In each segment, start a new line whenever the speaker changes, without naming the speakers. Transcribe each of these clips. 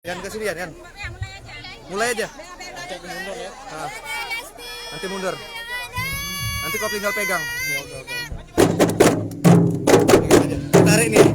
Yan ke sini Yan. Mulai aja.
Mundur ya.
Nah, nanti mundur. Nanti kau tinggal pegang. Pegang aja. Tarik nih.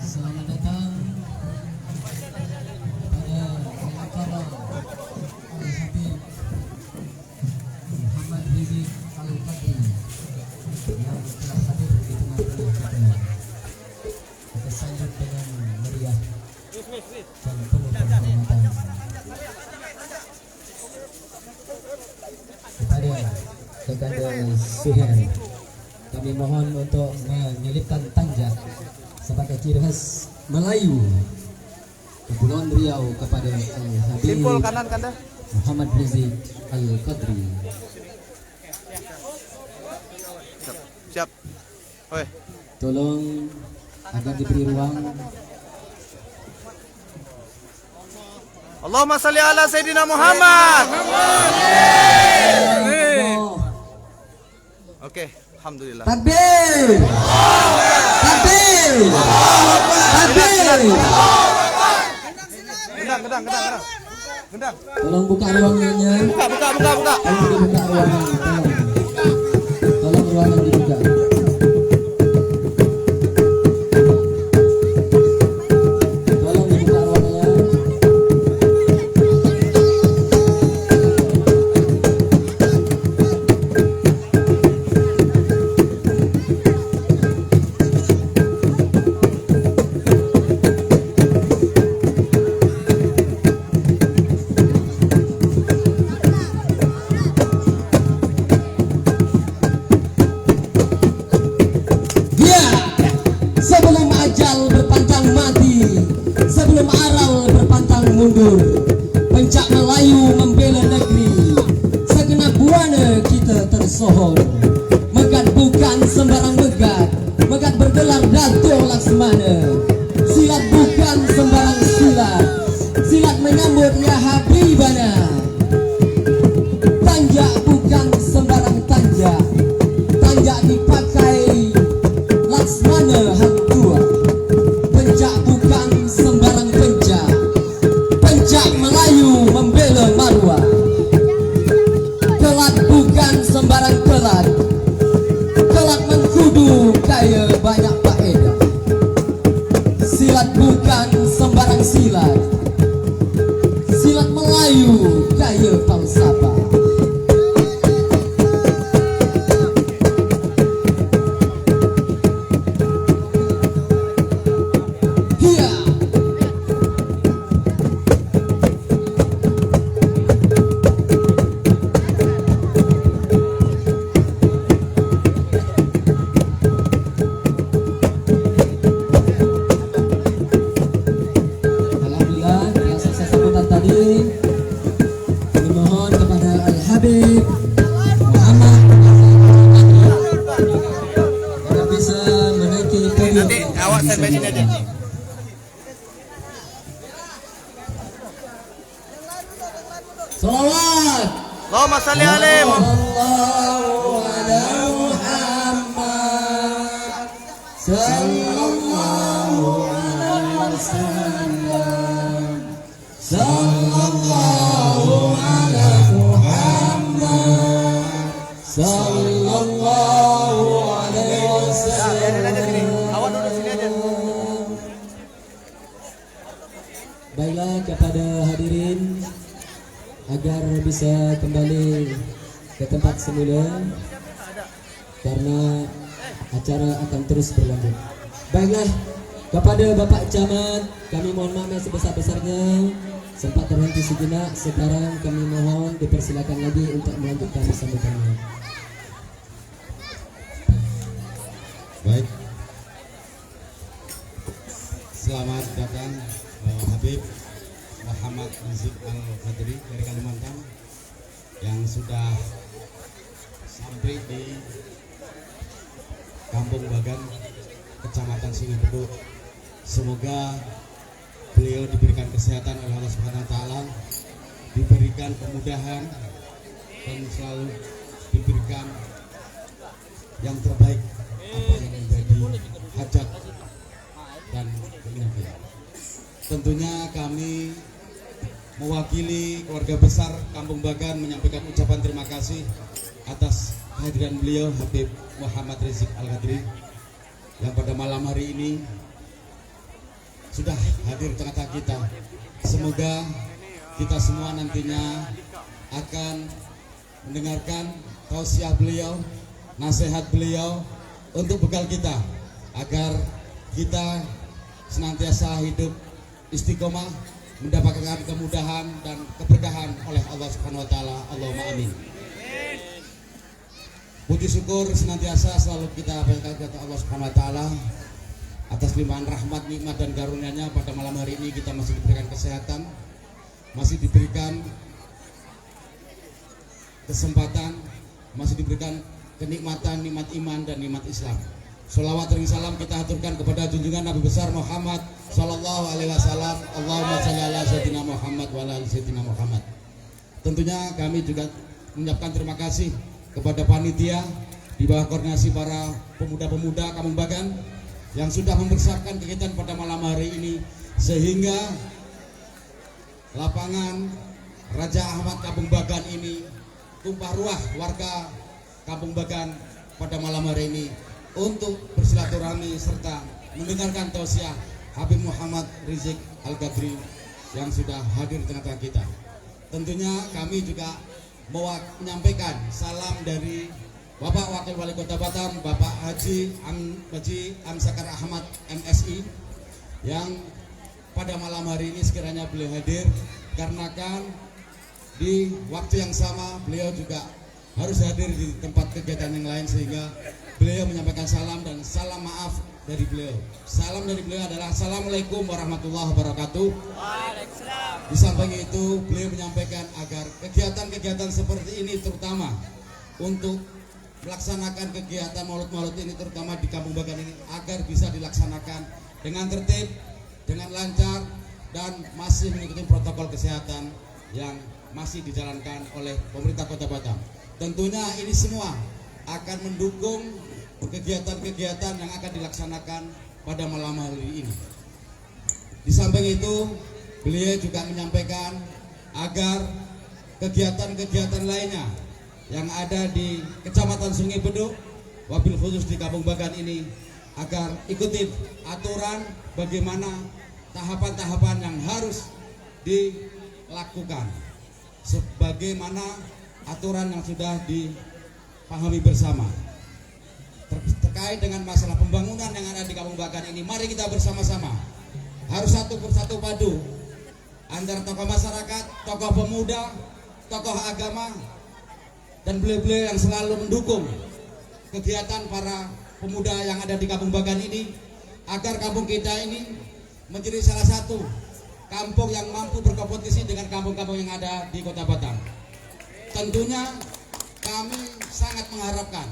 Selamat datang kepada Al-Habib Muhammad Rizik Al-Qadri yang telah hadir di tengah-tengah kita. Kita sambut dengan meriah dan penuh penghormatan kepada Legenda Suher. Kami mohon untuk menyelipkan tanja sebagai ciri khas Melayu Kepulauan Riau kepada Al-Habib
Simpul kanan kanda.
Muhammad Rizik Al-Qadri.
Siap. Oi.
Tolong agar diberi ruang.
Allahumma salli ala Sayyidina Muhammad. Oke, alhamdulillah.
Takbir! Takbir! Takbir!
Gendang.
Tolong buka ruangannya.
Buka.
Tolong dibuka ruangan. Tolong ruangan dibuka. Tolong dibuka ruangannya. Sebelum ajal berpantang mati, sebelum aral berpantang mundur, pencak Melayu membela negeri, segenap buana kita tersohor. Megat bukan sembarang megat, megat bergelar Dato' Laksmana. Silat bukan sembarang silat, silat menyambut ya Habibana. Tanjak bukan sembarang tanjak, tanjak dipakai Laksmana Hang Tua. Pencak bukan sembarang pencak, pencak Melayu membela maruah. Kelat bukan sembarang kelat, kelat mengkudu kaya banyak faedah. Silat bukan sembarang silat, silat Melayu kaya falsafah. Alhamdulillah, yang selesai sambutan tadi, kami mohon kepada Al-Habib Muhammad agar bisa menaiki podium.
Nanti awak standby sini aja.
Salawat.
Allahumma salli alaihi.
Sallallahu ala Muhammad. Sallallahu alaihi wasallam. Sallallahu ala Muhammad. Sallallahu alaihi wasallam.
Awak duduk sini aja.
Baiklah kepada hadirin, agar bisa kembali ke tempat semula, karena acara akan terus berlanjut. Baiklah, kepada Bapak Camat kami mohon maaf yang sebesar-besarnya sempat terhenti sejenak. Sekarang kami mohon dipersilakan lagi untuk melanjutkan sambutannya.
Baik, selamat datang Habib Muhammad Rizik Al-Ghadri dari Kalimantan yang sudah sampai di Kampung Bagan, Kecamatan Sungai Beduk. Semoga beliau diberikan kesehatan oleh Allah Subhanahu wa taala, diberikan kemudahan dan selalu diberikan yang terbaik apa yang menjadi hajat dan keinginan beliau. Tentunya kami mewakili keluarga besar Kampung Bagan menyampaikan ucapan terima kasih atas kehadiran beliau Habib Muhammad Rizik Al-Ghadri yang pada malam hari ini sudah hadir di tengah kita. Semoga kita semua nantinya akan mendengarkan tausiah beliau, nasihat beliau untuk bekal kita agar kita senantiasa hidup istiqomah, mendapatkan kemudahan dan keberkahan oleh Allah Subhanahu wa taala. Allahumma amin. Puji syukur senantiasa selalu kita panjatkan kepada Allah Subhanahu wa taala atas limpahan rahmat, nikmat dan karunia-Nya. Pada malam hari ini kita masih diberikan kesehatan, masih diberikan kesempatan, masih diberikan kenikmatan, nikmat iman dan nikmat Islam. Sholawat dan salam kita aturkan kepada junjungan Nabi besar Muhammad Sallallahu Alaihi Wasallam. Allahumma shalli ala sayyidina Muhammad wa ala ali sayyidina Muhammad. Tentunya kami juga mengucapkan terima kasih kepada panitia di bawah koordinasi para pemuda-pemuda Kampung Bagan yang sudah mempersiapkan kegiatan pada malam hari ini, sehingga lapangan Raja Ahmad Kampung Bagan ini tumpah ruah warga Kampung Bagan pada malam hari ini untuk bersilaturahmi serta mendengarkan tausiah Habib Muhammad Rizik Al-Ghadri yang sudah hadir di tengah-tengah kita. Tentunya kami juga menyampaikan salam dari Bapak Wakil Wali Kota Batam, Bapak Haji Amsakar Ahmad MSI, yang pada malam hari ini sekiranya beliau hadir karena kan di waktu yang sama beliau juga harus hadir di tempat kegiatan yang lain, sehingga beliau menyampaikan salam dan salam maaf dari beliau. Salam dari beliau adalah Assalamualaikum warahmatullahi wabarakatuh. Di samping itu beliau menyampaikan agar kegiatan-kegiatan seperti ini, terutama untuk melaksanakan kegiatan maulid-maulid ini, terutama di Kampung Bagan ini, agar bisa dilaksanakan dengan tertib, dengan lancar, dan masih mengikuti protokol kesehatan yang masih dijalankan oleh pemerintah Kota Batam. Tentunya ini semua akan mendukung kegiatan-kegiatan yang akan dilaksanakan pada malam hari ini. Di samping itu, beliau juga menyampaikan agar kegiatan-kegiatan lainnya yang ada di Kecamatan Sungai Beduk, wabil khusus di Kampung Bagan ini, agar ikuti aturan bagaimana tahapan-tahapan yang harus dilakukan, sebagaimana aturan yang sudah dipahami bersama. Terkait dengan masalah pembangunan yang ada di Kampung Bagan ini, mari kita bersama-sama harus satu persatu padu antara tokoh masyarakat, tokoh pemuda, tokoh agama, dan beliau-beliau yang selalu mendukung kegiatan para pemuda yang ada di Kampung Bagan ini, agar kampung kita ini menjadi salah satu kampung yang mampu berkompetisi dengan kampung-kampung yang ada di Kota Batam. Tentunya kami sangat mengharapkan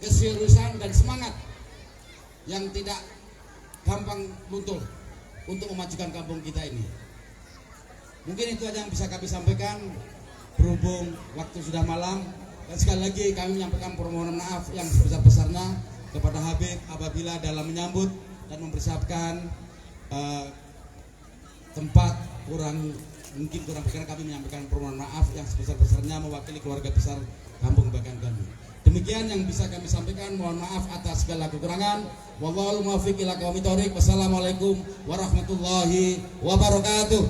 keseriusan dan semangat yang tidak gampang luntur untuk memajukan kampung kita ini. Mungkin itu aja yang bisa kami sampaikan, berhubung waktu sudah malam. Dan sekali lagi kami menyampaikan permohonan maaf yang sebesar-besarnya kepada Habib apabila dalam menyambut dan mempersiapkan tempat mungkin kurang berkenan, kami menyampaikan permohonan maaf yang sebesar-besarnya mewakili keluarga besar Kampung Bagan kami. Demikian yang bisa kami sampaikan, mohon maaf atas segala kekurangan. Wallahul muwaffiq ila aqwamit thoriq. Wassalamualaikum warahmatullahi wabarakatuh.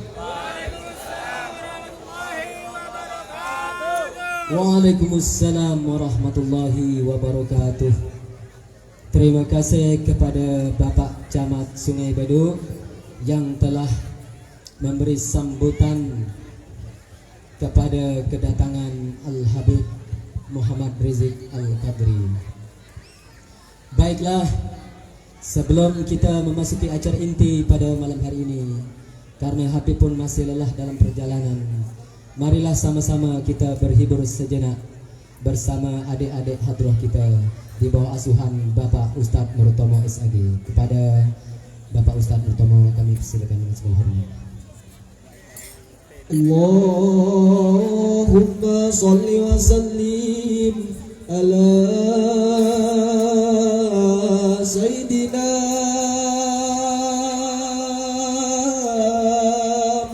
Waalaikumsalam warahmatullahi wabarakatuh. Terima kasih kepada Bapak Camat Sungai Beduk yang telah memberi sambutan kepada kedatangan Al-Habib Muhammad Rizik Al-Qadri. Baiklah, sebelum kita memasuki acara inti pada malam hari ini, karena Habib pun masih lelah dalam perjalanan, marilah sama-sama kita berhibur sejenak bersama adik-adik hadroh kita di bawah asuhan Bapak Ustadz Nurtomo SAG. Kepada Bapak Ustadz Nurtomo kami persilakan dengan segala hormat. Allahumma sholli wa sallim ala Sayyidina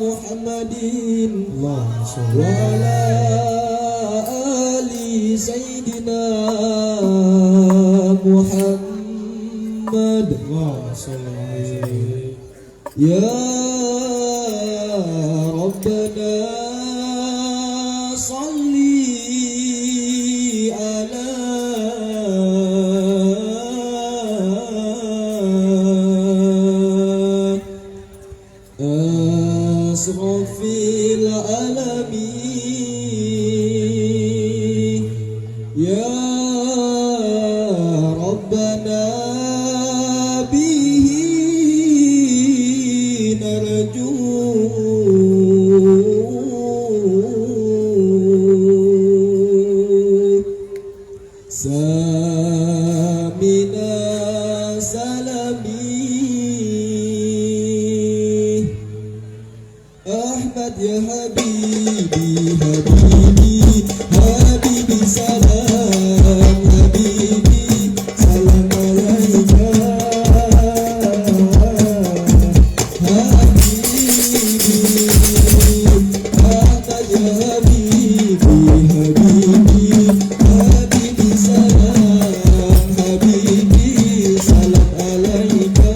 Muhammadin wa ala ali Sayyidina Muhammad wa sallam. Ya Rabbana salli ala asrafil alamin. Ya Rabbana bihi narju samina salami. Ahmad ya habibi habibi habibi salam habibi salam alaika habibi. Ahmad ya habibi habibi habibi salam habibi salam alaika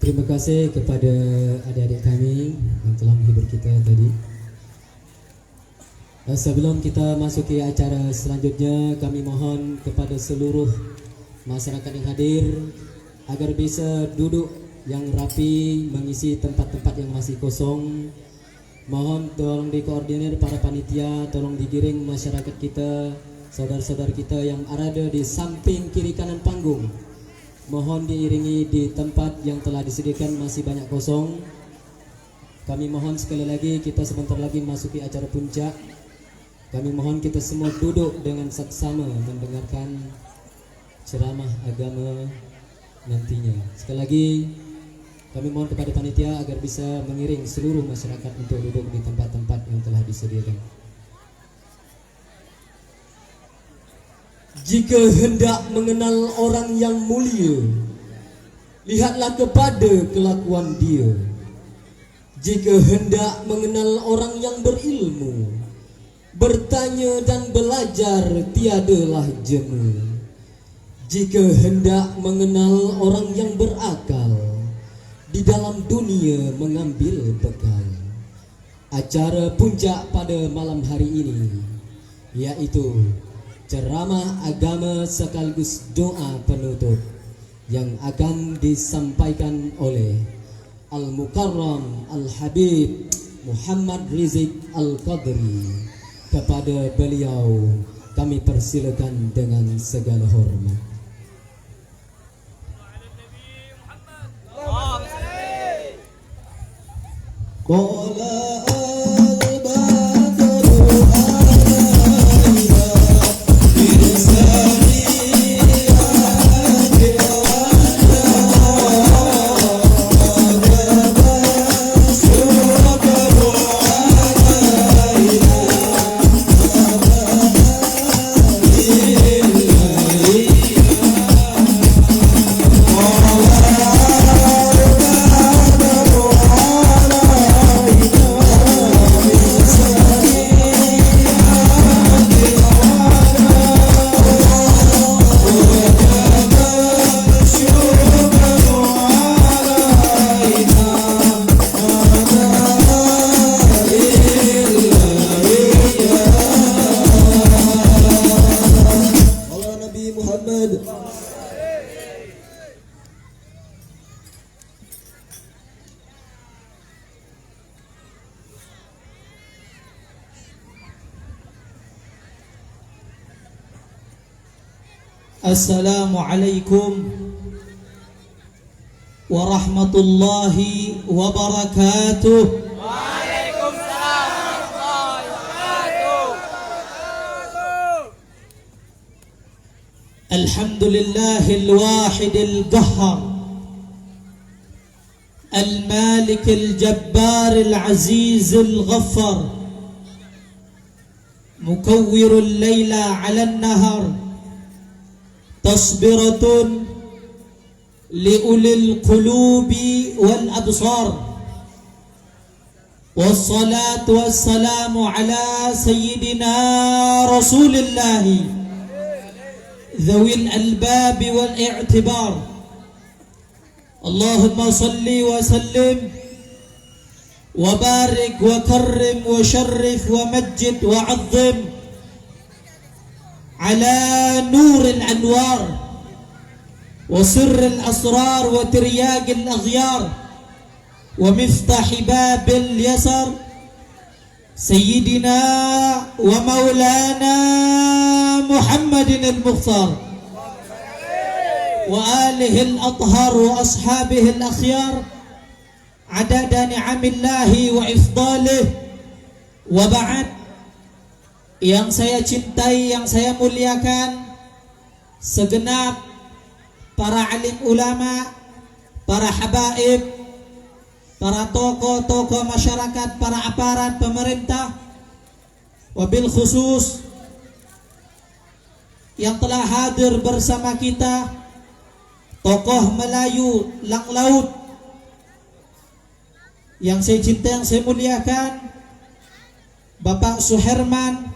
Terima kasih kepada adik-adik kami yang telah menghibur kita tadi. Sebelum kita masuki acara selanjutnya, kami mohon kepada seluruh masyarakat yang hadir agar bisa duduk yang rapi, mengisi tempat-tempat yang masih kosong. Mohon tolong dikoordinir para panitia, tolong digiring masyarakat kita, saudara-saudara kita yang ada di samping kiri kanan panggung. Mohon diiringi di tempat yang telah disediakan masih banyak kosong. Kami mohon sekali lagi, kita sebentar lagi masuki acara puncak. Kami mohon kita semua duduk dengan saksama mendengarkan ceramah agama nantinya. Sekali lagi kami mohon kepada panitia agar bisa mengiring seluruh masyarakat untuk duduk di tempat-tempat yang telah disediakan. Jika hendak mengenal orang yang mulia, lihatlah kepada kelakuan dia. Jika hendak mengenal orang yang berilmu, bertanya dan belajar tiadalah jemu. Jika hendak mengenal orang yang berakal, di dalam dunia mengambil bekal. Acara puncak pada malam hari ini yaitu ceramah agama sekaligus doa penutup yang akan disampaikan oleh Al-Mukarram Al-Habib Muhammad Rizik Al-Qadri. Kepada beliau kami persilakan dengan segala hormat.
Assalamualaikum warahmatullahi wabarakatuh.
Waalaikumsalam warahmatullahi wabarakatuh.
Alhamdulillahil wahidil qahhar, al-malikil jabbaril azizil ghaffar, mukawwirul layla 'alan nahar, تصبرة لأولي القلوب والأبصار، والصلاة والسلام على سيدنا رسول الله ذوي الألباب والاعتبار. اللهم صل وسلم وبارك وكرم وشرف ومجد وعظم على نور الأنوار وسر الأسرار وترياق الأغيار ومفتاح باب اليسر سيدنا ومولانا محمد المختار وآله الأطهار وأصحابه الأخيار عدد نعم الله وإفضاله. وبعد، yang saya cintai, yang saya muliakan, segenap para alim ulama, para habaib, para tokoh-tokoh masyarakat, para aparat pemerintah, wabil khusus yang telah hadir bersama kita, tokoh Melayu Lang Laut yang saya cintai, yang saya muliakan, Bapak Suherman,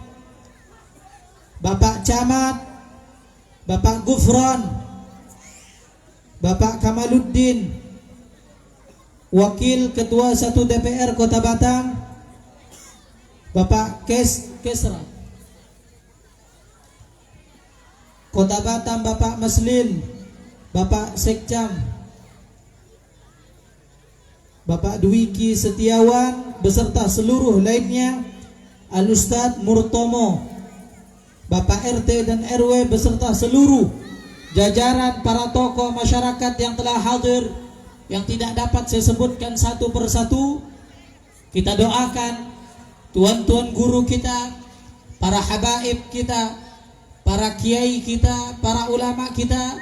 Bapak Camat, Bapak Gufron, Bapak Kamaluddin, Wakil Ketua 1 DPR Kota Batang, Bapak Kesra. Kota Batam, Bapak Maslin, Bapak Sekcam, Bapak Dwiki Setiawan beserta seluruh lainnya, Al-Ustadz Murtomo, Bapak RT dan RW beserta seluruh jajaran para tokoh masyarakat yang telah hadir, yang tidak dapat saya sebutkan satu persatu. Kita doakan tuan-tuan guru kita, para habaib kita, para kiai kita, para ulama kita.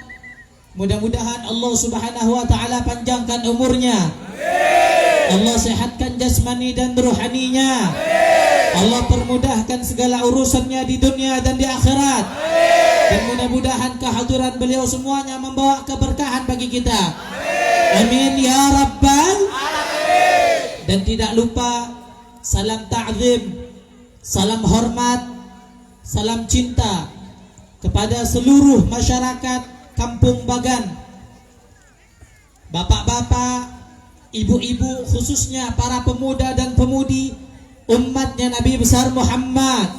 Mudah-mudahan Allah Subhanahu wa taala panjangkan umurnya. Allah sehatkan jasmani dan rohaninya. Allah permudahkan segala urusannya di dunia dan di akhirat. Dan mudah-mudahan kehadiran beliau semuanya membawa keberkahan bagi kita. Amin ya rabbal alamin. Dan tidak lupa salam ta'zim, salam hormat, salam cinta kepada seluruh masyarakat Kampung Bagan. Bapak-bapak, ibu-ibu, khususnya para pemuda dan pemudi umatnya Nabi besar Muhammad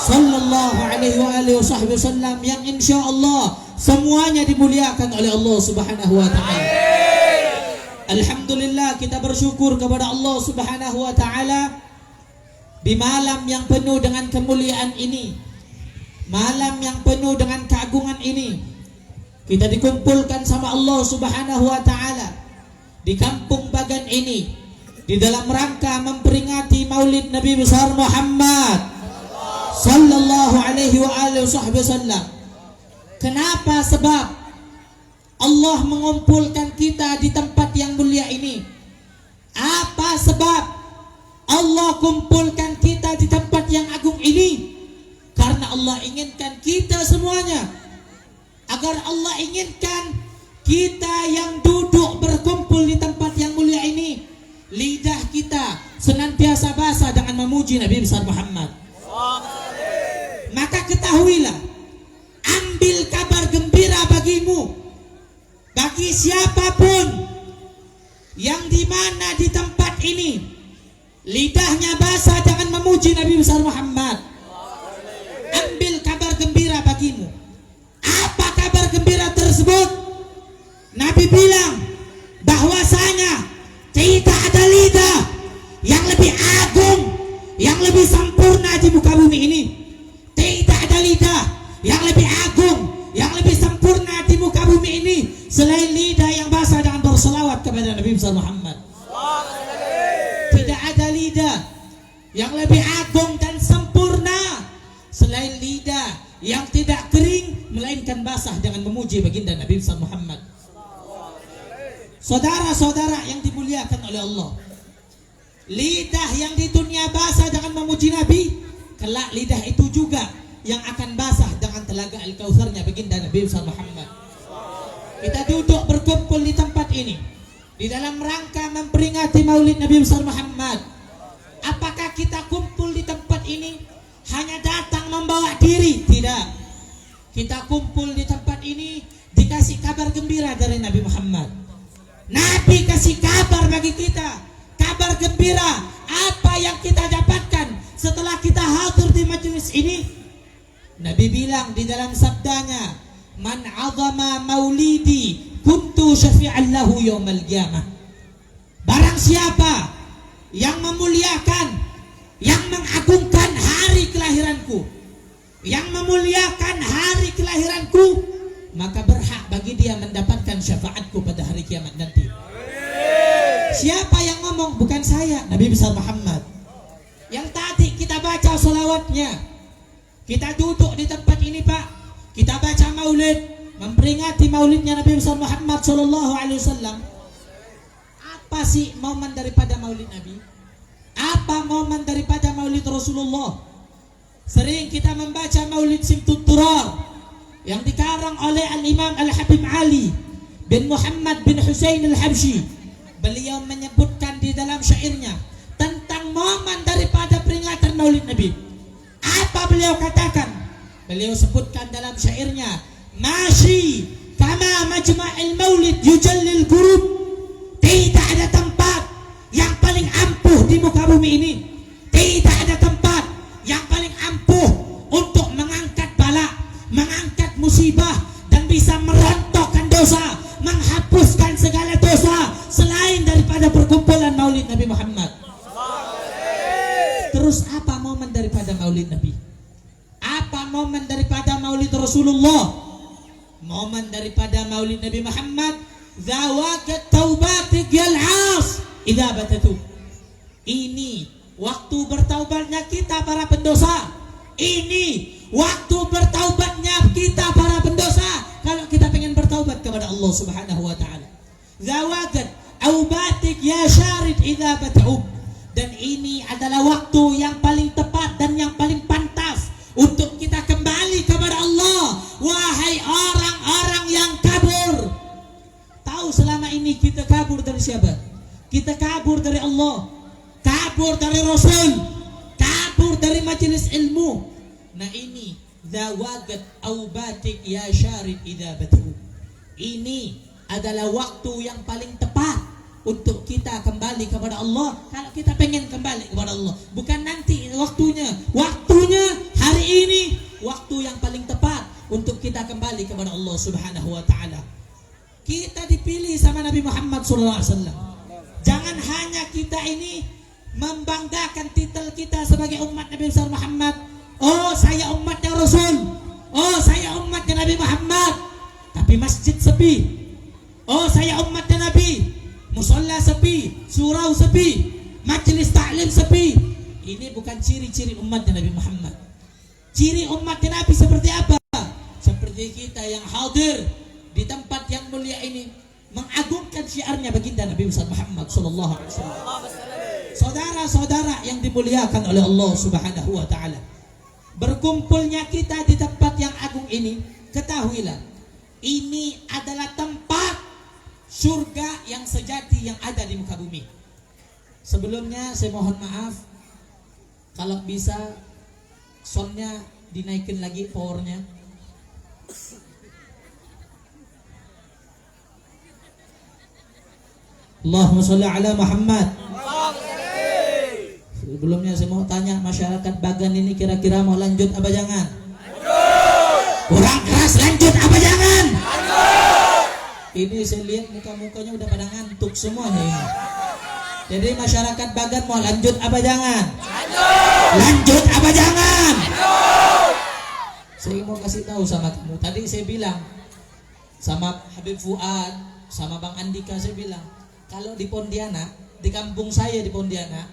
sallallahu alaihi wasallam, yang insya Allah semuanya dimuliakan oleh Allah Subhanahu wa taala. Alhamdulillah, kita bersyukur kepada Allah Subhanahu wa taala di malam yang penuh dengan kemuliaan ini, malam yang penuh dengan keagungan ini. Kita dikumpulkan sama Allah Subhanahu wa taala di Kampung Bagan ini di dalam rangka memperingati Maulid Nabi besar Muhammad sallallahu alaihi wasallam. Kenapa? Sebab Allah mengumpulkan kita di tempat yang mulia ini. Apa sebab Allah kumpulkan kita di tempat yang agung ini? Karena Allah inginkan kita semuanya, agar Allah inginkan kita yang duduk berkumpul di tempat yang mulia ini, lidah kita senantiasa basah dengan memuji Nabi besar Muhammad. Maka ketahuilah, ambil kabar gembira bagimu, bagi siapapun yang dimana di tempat ini lidahnya basah dengan memuji Nabi besar Muhammad. Ambil kabar gembira bagimu. Apa kabar gembira tersebut? Nabi bilang bahwasanya tidak ada lidah yang lebih agung, yang lebih sempurna di muka bumi ini. Tidak ada lidah yang lebih agung, yang lebih sempurna di muka bumi ini selain lidah yang basah dengan berselawat kepada Nabi besar Muhammad. Tidak ada lidah yang lebih agung dan sempurna selain lidah yang tidak kering melainkan basah dengan memuji baginda Nabi besar Muhammad. Saudara-saudara yang dimuliakan oleh Allah, lidah yang di dunia basah dengan memuji Nabi, kelak lidah itu juga yang akan basah dengan telaga Al-Kautsarnya baginda Nabi besar Muhammad. Kita duduk berkumpul di tempat ini di dalam rangka memperingati Maulid Nabi besar Muhammad. Apakah kita kumpul di tempat ini hanya datang membawa diri? Tidak. Kita kumpul di tempat ini dikasih kabar gembira dari Nabi Muhammad. Nabi kasih kabar bagi kita, kabar gembira. Apa yang kita dapatkan setelah kita hadir di majelis ini? Nabi bilang di dalam sabdanya, man azama maulidi kuntu syafi'an lahu yaumal qiyamah. Barang siapa yang memuliakan, yang mengagungkan hari kelahiranku, yang memuliakan hari kelahiranku, maka berhak bagi dia mendapatkan syafaatku pada hari kiamat nanti. Siapa yang ngomong? Bukan saya, Nabi besar Muhammad. Yang tadi kita baca salawatnya. Kita duduk di tempat ini, Pak. Kita baca maulid, memperingati maulidnya Nabi besar Muhammad sallallahu alaihi wasallam. Apa sih momen daripada maulid Nabi? Apa momen daripada maulid Rasulullah? Sering kita membaca maulid Simtut Turar yang dikarang oleh Al-Imam Al-Habib Ali bin Muhammad bin Husain Al-Habsyi. Beliau menyebutkan di dalam syairnya tentang momen daripada peringatan maulid Nabi. Apa beliau katakan? Beliau sebutkan dalam syairnya, Mashi kama majma'il maulid yujallil qurub. Tidak ada tempat muka bumi ini tidak ada tempat yang paling ampuh untuk mengangkat bala, mengangkat musibah, dan bisa merontokkan dosa, menghapuskan segala dosa selain daripada perkumpulan Maulid Nabi Muhammad. Terus apa momen daripada Maulid Nabi? Apa momen daripada Maulid Rasulullah? Momen daripada Maulid Nabi Muhammad, zawakat taubatik yal'as idza batatu. Ini waktu bertaubatnya kita para pendosa. Ini waktu bertaubatnya kita para pendosa. Kalau kita pengen bertaubat kepada Allah Subhanahu wa taala. Zawakat taubatik ya syarid idza bata'ub. Dan ini adalah waktu yang paling tepat dan yang paling pantas untuk kita kembali kepada Allah. Wahai orang-orang yang kabur, tahu selama ini kita kabur dari siapa? Kita kabur dari Allah, kabur dari Rasul, kabur dari majelis ilmu. Nah ini zawagat aubatik ya syarid idza batu. Ini adalah waktu yang paling tepat untuk kita kembali kepada Allah. Kalau kita pengen kembali kepada Allah, bukan nanti waktunya. Waktunya hari ini, waktu yang paling tepat untuk kita kembali kepada Allah Subhanahu wa taala. Kita dipilih sama Nabi Muhammad SAW. Jangan hanya kita ini membanggakan titel kita sebagai umat Nabi besar Muhammad. Oh, saya umatnya Rasul. Oh, saya umatnya Nabi Muhammad. Tapi masjid sepi. Oh, saya umatnya Nabi. Musalla sepi, surau sepi, majelis ta'lim sepi. Ini bukan ciri-ciri umatnya Nabi Muhammad. Ciri umatnya Nabi seperti apa? Seperti kita yang hadir di tempat yang mulia ini, mengagungkan syiarnya baginda Nabi Muhammad sallallahu alaihi wasallam. Saudara-saudara yang dimuliakan oleh Allah Subhanahu wa taala, berkumpulnya kita di tempat yang agung ini, ketahuilah ini adalah tempat surga yang sejati yang ada di muka bumi. Sebelumnya saya mohon maaf, kalau bisa soundnya dinaikin lagi powernya. Allahumma sholli ala Muhammad. Sebelumnya saya mau tanya, masyarakat Bagan ini kira-kira mau lanjut apa jangan? Lanjut. Kurang keras, lanjut apa jangan? Lanjut. Ini saya lihat muka-mukanya udah pada ngantuk semua nih. Jadi masyarakat Bagan mau lanjut apa jangan? Lanjut. Lanjut apa jangan? Lanjut. Saya mau kasih tahu sama kamu. Tadi saya bilang sama Habib Fuad, sama Bang Andika, saya bilang kalau di Pontianak, di kampung saya di Pontianak,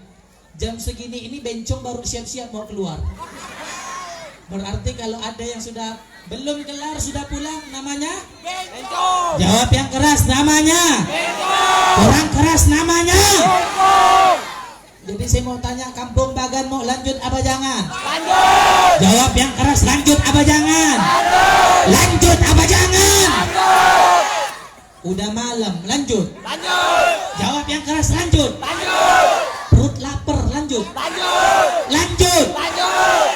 jam segini ini bencong baru siap-siap mau keluar. Berarti kalau ada yang sudah belum kelar sudah pulang, namanya bencong. Jawab yang keras, namanya bencong. Kurang keras, namanya bencong. Jadi saya mau tanya, kampung Bagan mau lanjut apa jangan? Lanjut. Jawab yang keras, lanjut apa jangan? Lanjut. Lanjut apa jangan? Lanjut. Udah malam, lanjut. Lanjut. Jawab yang keras, lanjut. Lanjut. Perut lapar, lanjut. Lanjut. Lanjut. Lanjut.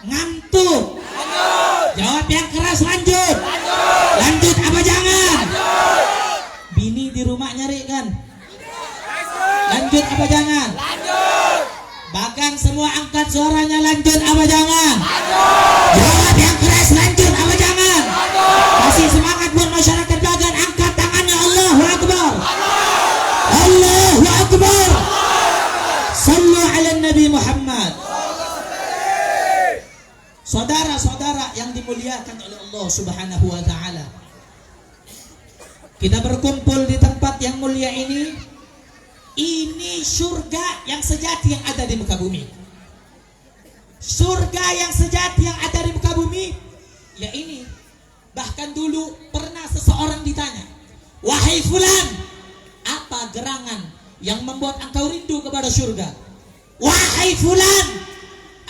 Ngantuk, lanjut. Jawab yang keras, lanjut. Lanjut. Lanjut apa jangan? Lanjut. Bini di rumah nyari kan? Lanjut apa jangan? Lanjut. Bagan semua angkat suaranya, lanjut apa jangan? Lanjut. Jawab yang keras, lanjut apa jangan? Lanjut. Kasih semangat buat masyarakat Bagan, angkat tangannya. Allahu Akbar. Allahu Akbar. Sallu ala Nabi Muhammad. Saudara-saudara yang dimuliakan oleh Allah Subhanahu wa taala, kita berkumpul di tempat yang mulia ini. Ini surga yang sejati yang ada di muka bumi. Surga yang sejati yang ada di muka bumi, ya ini. Bahkan dulu pernah seseorang ditanya, wahai fulan, apa gerangan yang membuat engkau rindu kepada surga? Wahai fulan,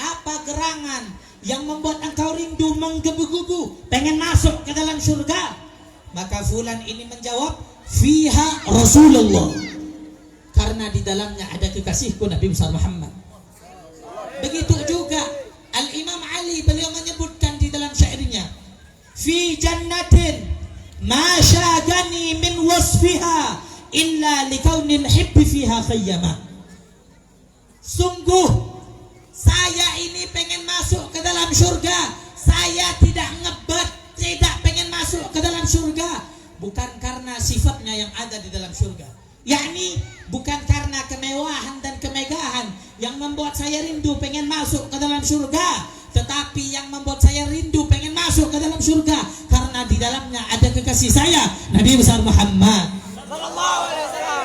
apa gerangan yang membuat engkau rindu menggebu-gebu pengen masuk ke dalam surga? Maka fulan ini menjawab, fiha Rasulullah, karena di dalamnya ada kekasihku Nabi besar Muhammad. Begitu juga Al-Imam Ali, beliau menyebutkan di dalam syairnya, fi jannatin ma syagani min wasfiha illa likaunil hibbi fiha khayyama. Sungguh saya ini pengen masuk ke dalam surga. Saya tidak ngebet, tidak pengen masuk ke dalam surga. Bukan karena sifatnya yang ada di dalam surga, yakni bukan karena kemewahan dan kemegahan yang membuat saya rindu pengen masuk ke dalam surga, tetapi yang membuat saya rindu pengen masuk ke dalam surga karena di dalamnya ada kekasih saya, Nabi besar Muhammad sallallahu alaihi wasallam.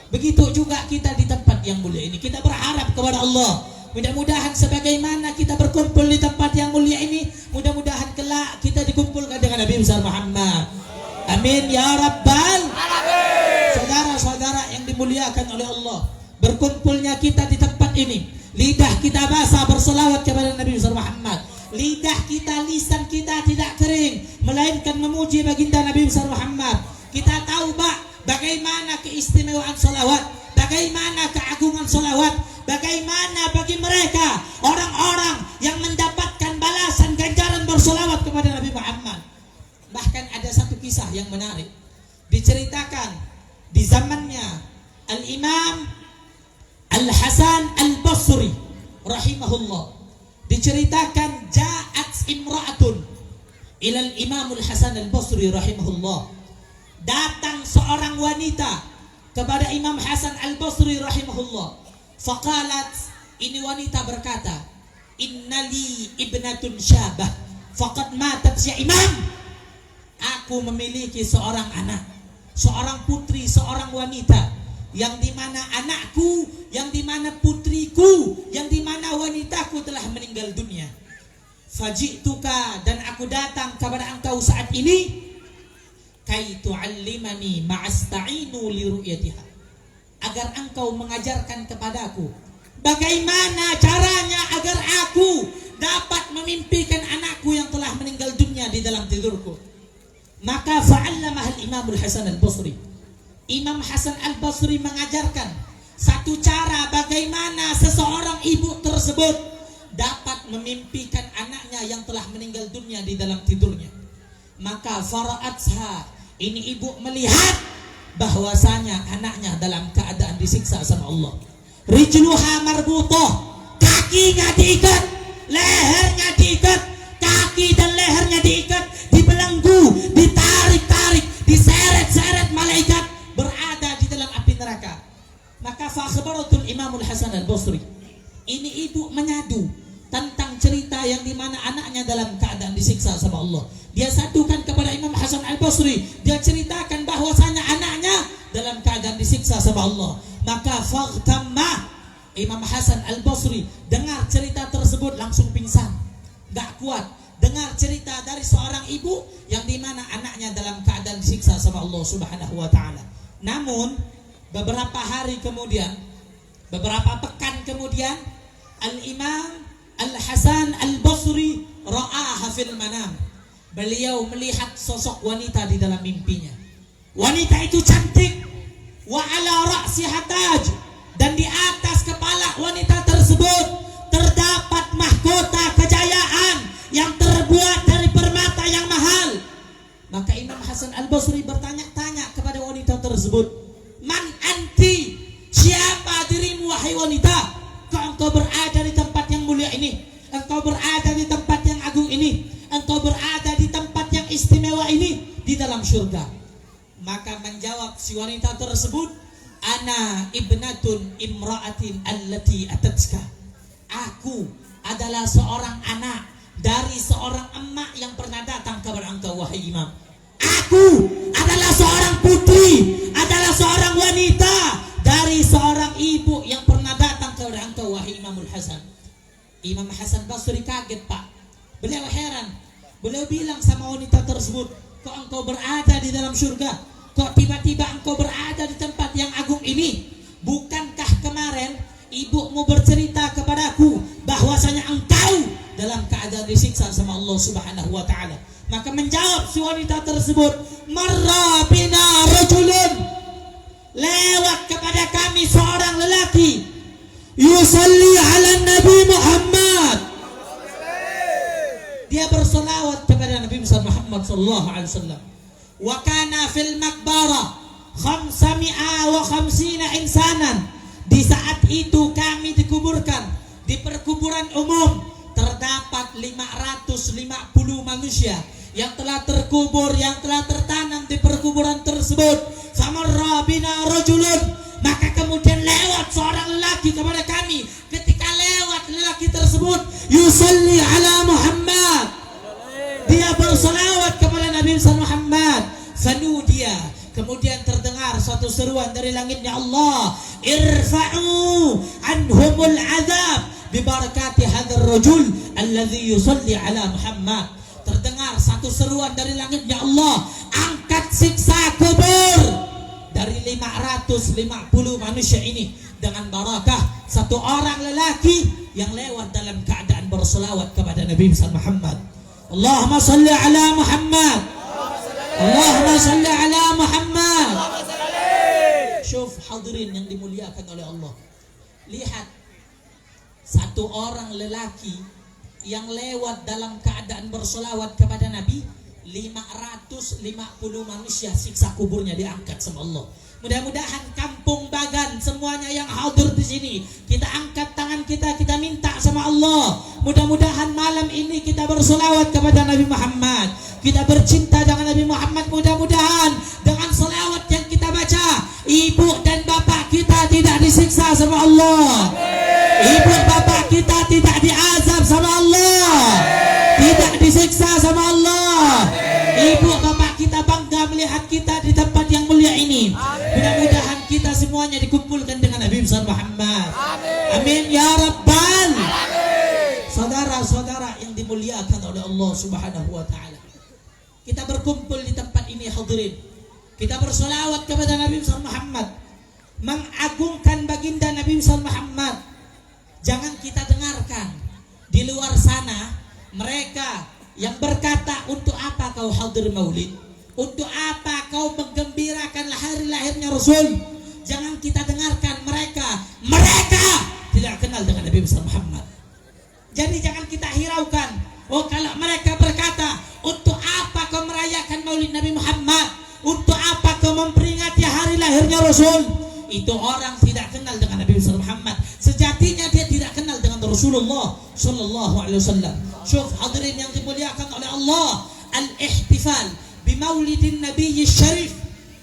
Begitu juga kita di tempat yang mulia ini, kita berharap kepada Allah, mudah-mudahan sebagaimana kita berkumpul di tempat yang mulia ini, mudah-mudahan kelak kita dikumpulkan dengan Nabi besar Muhammad. Amin ya rabbal alamin. Saudara-saudara yang dimuliakan oleh Allah, berkumpulnya kita di tempat ini, lidah kita basah berselawat kepada Nabi besar Muhammad. Lidah kita, lisan kita tidak kering melainkan memuji baginda Nabi besar Muhammad. Kita tahu bagaimana keistimewaan salawat, bagaimana keagungan salawat, bagaimana bagi mereka orang-orang yang mendapatkan balasan ganjaran bersalawat kepada Nabi Muhammad. Bahkan ada satu kisah yang menarik diceritakan di zamannya Al-Imam Al-Hasan Al-Basri rahimahullah. Diceritakan ja'at imra'atun ila Al-Imam Al-Hasan Al-Basri rahimahullah. Datang seorang wanita kepada Imam Hasan Al-Basri rahimahullah. Faqalat, ini wanita berkata, innali ibnatun syabah faqad matat ya imam. Aku memiliki seorang anak, seorang putri, seorang wanita, yang dimana anakku, yang dimana putriku, yang dimana wanitaku telah meninggal dunia. Faji'tuka, dan aku datang kepada engkau saat ini, kai tu'allimani ma'asta'inu li ru'yatiha, agar engkau mengajarkan kepadaku bagaimana caranya agar aku dapat memimpikan anakku yang telah meninggal dunia di dalam tidurku. Maka fa'allamah al-Imam Al-Hasan Al-Basri. Imam Hasan Al-Basri mengajarkan satu cara bagaimana seseorang ibu tersebut dapat memimpikan anaknya yang telah meninggal dunia di dalam tidurnya. Maka fara'atha, ini ibu melihat bahwasanya anaknya dalam keadaan disiksa sama Allah. Rijluha marbutah, kakinya diikat, lehernya diikat, kaki dan lehernya diikat, dibelenggu, ditarik-tarik, diseret-seret malaikat, berada di dalam api neraka. Maka fa akhbaratul Imam Al-Hasan Al-Basri, ini ibu menyadu tentang cerita yang dimana anaknya dalam keadaan disiksa sama Allah. Dia sadukan kepada Imam Hasan Al-Basri, dia ceritakan bahwasanya anaknya dalam keadaan disiksa sama Allah. Maka faghtamma, Imam Hasan Al-Basri dengar cerita tersebut langsung pingsan, gak kuat dengar cerita dari seorang ibu yang dimana anaknya dalam keadaan disiksa sama Allah Subhanahu wa ta'ala. Namun beberapa hari kemudian, beberapa pekan kemudian, Al-Imam Al-Hasan Al-Basri ra'aha fil manam. Beliau melihat sosok wanita di dalam mimpinya. Wanita itu cantik, wa ala ra'siha taj, dan di atas kepala wanita tersebut terdapat mahkota kejayaan yang terbuat dari permata yang mahal. Maka Imam Hasan Al-Basri bertanya-tanya kepada wanita tersebut, man anti, siapa dirimu wahai wanita? Kok engkau berada di tempat yang mulia ini? Engkau berada di tempat yang agung ini? Engkau berada di tempat yang istimewa ini, di dalam surga? Maka menjawab si wanita tersebut, ana ibnatun imra'atin allati atatska. Aku adalah seorang anak dari seorang emak yang pernah datang kepada engkau wahai imam. Aku adalah seorang putri, adalah seorang wanita dari seorang ibu yang pernah datang kepada engkau wahai Imamul Hasan. Imam Hasan Basri kaget, Pak. Beliau heran. Beliau bilang sama wanita tersebut, kok engkau berada di dalam surga? Kok tiba-tiba engkau berada di tempat yang agung ini? Bukankah kemarin ibumu bercerita kepadaku bahwasanya engkau dalam keadaan disiksa sama Allah Subhanahu wa ta'ala? Maka menjawab si wanita tersebut, marra bina rajulun, lewat kepada kami seorang lelaki, yusalli ala Nabi Muhammad, dia bersolawat kepada Nabi Muhammad sallallahu alaihi wasallam. Wa kana fil makbara 550 insanan. Di saat itu kami di kubur umum terdapat 550 manusia yang telah terkubur, yang telah tertanam di perkuburan tersebut. Famarra bina rajulun, maka kemudian lewat seorang lelaki kepada kami. Ketika lewat lelaki tersebut, yusalli ala Muhammad, dia bersalawat kepada Nabi Muhammad. Fanudia, kemudian terdengar suatu seruan dari langitnya Allah, irfa'u anhumul azab bibarakati hadzal rajul alladzi yusalli ala Muhammad. Terdengar satu seruan dari langitnya Allah, angkat siksa kubur dari 550 manusia ini dengan barakah satu orang lelaki yang lewat dalam keadaan berselawat kepada Nabi Muhammad. Allahumma salli ala Muhammad, Allahumma salli ala Muhammad. Syuf hadirin yang dimuliakan oleh Allah, lihat satu orang lelaki yang lewat dalam keadaan bersolawat kepada Nabi, 550 manusia siksa kuburnya diangkat sama Allah. Mudah-mudahan kampung Bagan semuanya yang hadir di sini, kita angkat tangan kita, kita minta sama Allah. Mudah-mudahan malam ini kita bersolawat kepada Nabi Muhammad, kita bercinta dengan Nabi Muhammad. Mudah-mudahan dengan solawat yang kita baca, ibu dan bapak kita tidak disiksa sama Allah. Ibu bapak kita tidak diazab sama Allah, tidak disiksa sama Allah. Ibu bapak kita bangga melihat kita di tempat yang mulia ini. Mudah-mudahan kita semuanya dikumpulkan dengan Nabi Muhammad. Amin ya Rabbal. Saudara-saudara yang dimuliakan oleh Allah Subhanahu wa taala, kita berkumpul di tempat ini hadirin, kita bersolawat kepada Nabi Muhammad, mengagungkan baginda Nabi Muhammad. Jangan kita dengarkan di luar sana mereka yang berkata, untuk apa kau hadir maulid, untuk apa kau menggembirakan hari lahirnya Rasul. Jangan kita dengarkan mereka tidak kenal dengan Nabi Muhammad. Jadi jangan kita hiraukan. Oh, kalau mereka berkata, untuk apa kau merayakan maulid Nabi Muhammad, untuk apa kau memperingati hari lahirnya Rasul, itu orang tidak kenal dengan Nabi Muhammad. Sejatinya dia tidak kenal dengan Rasulullah sallallahu alaihi wasallam. Syuf hadirin yang dimuliakan oleh Allah, al-ihtifal bi maulidin nabiyyi syarif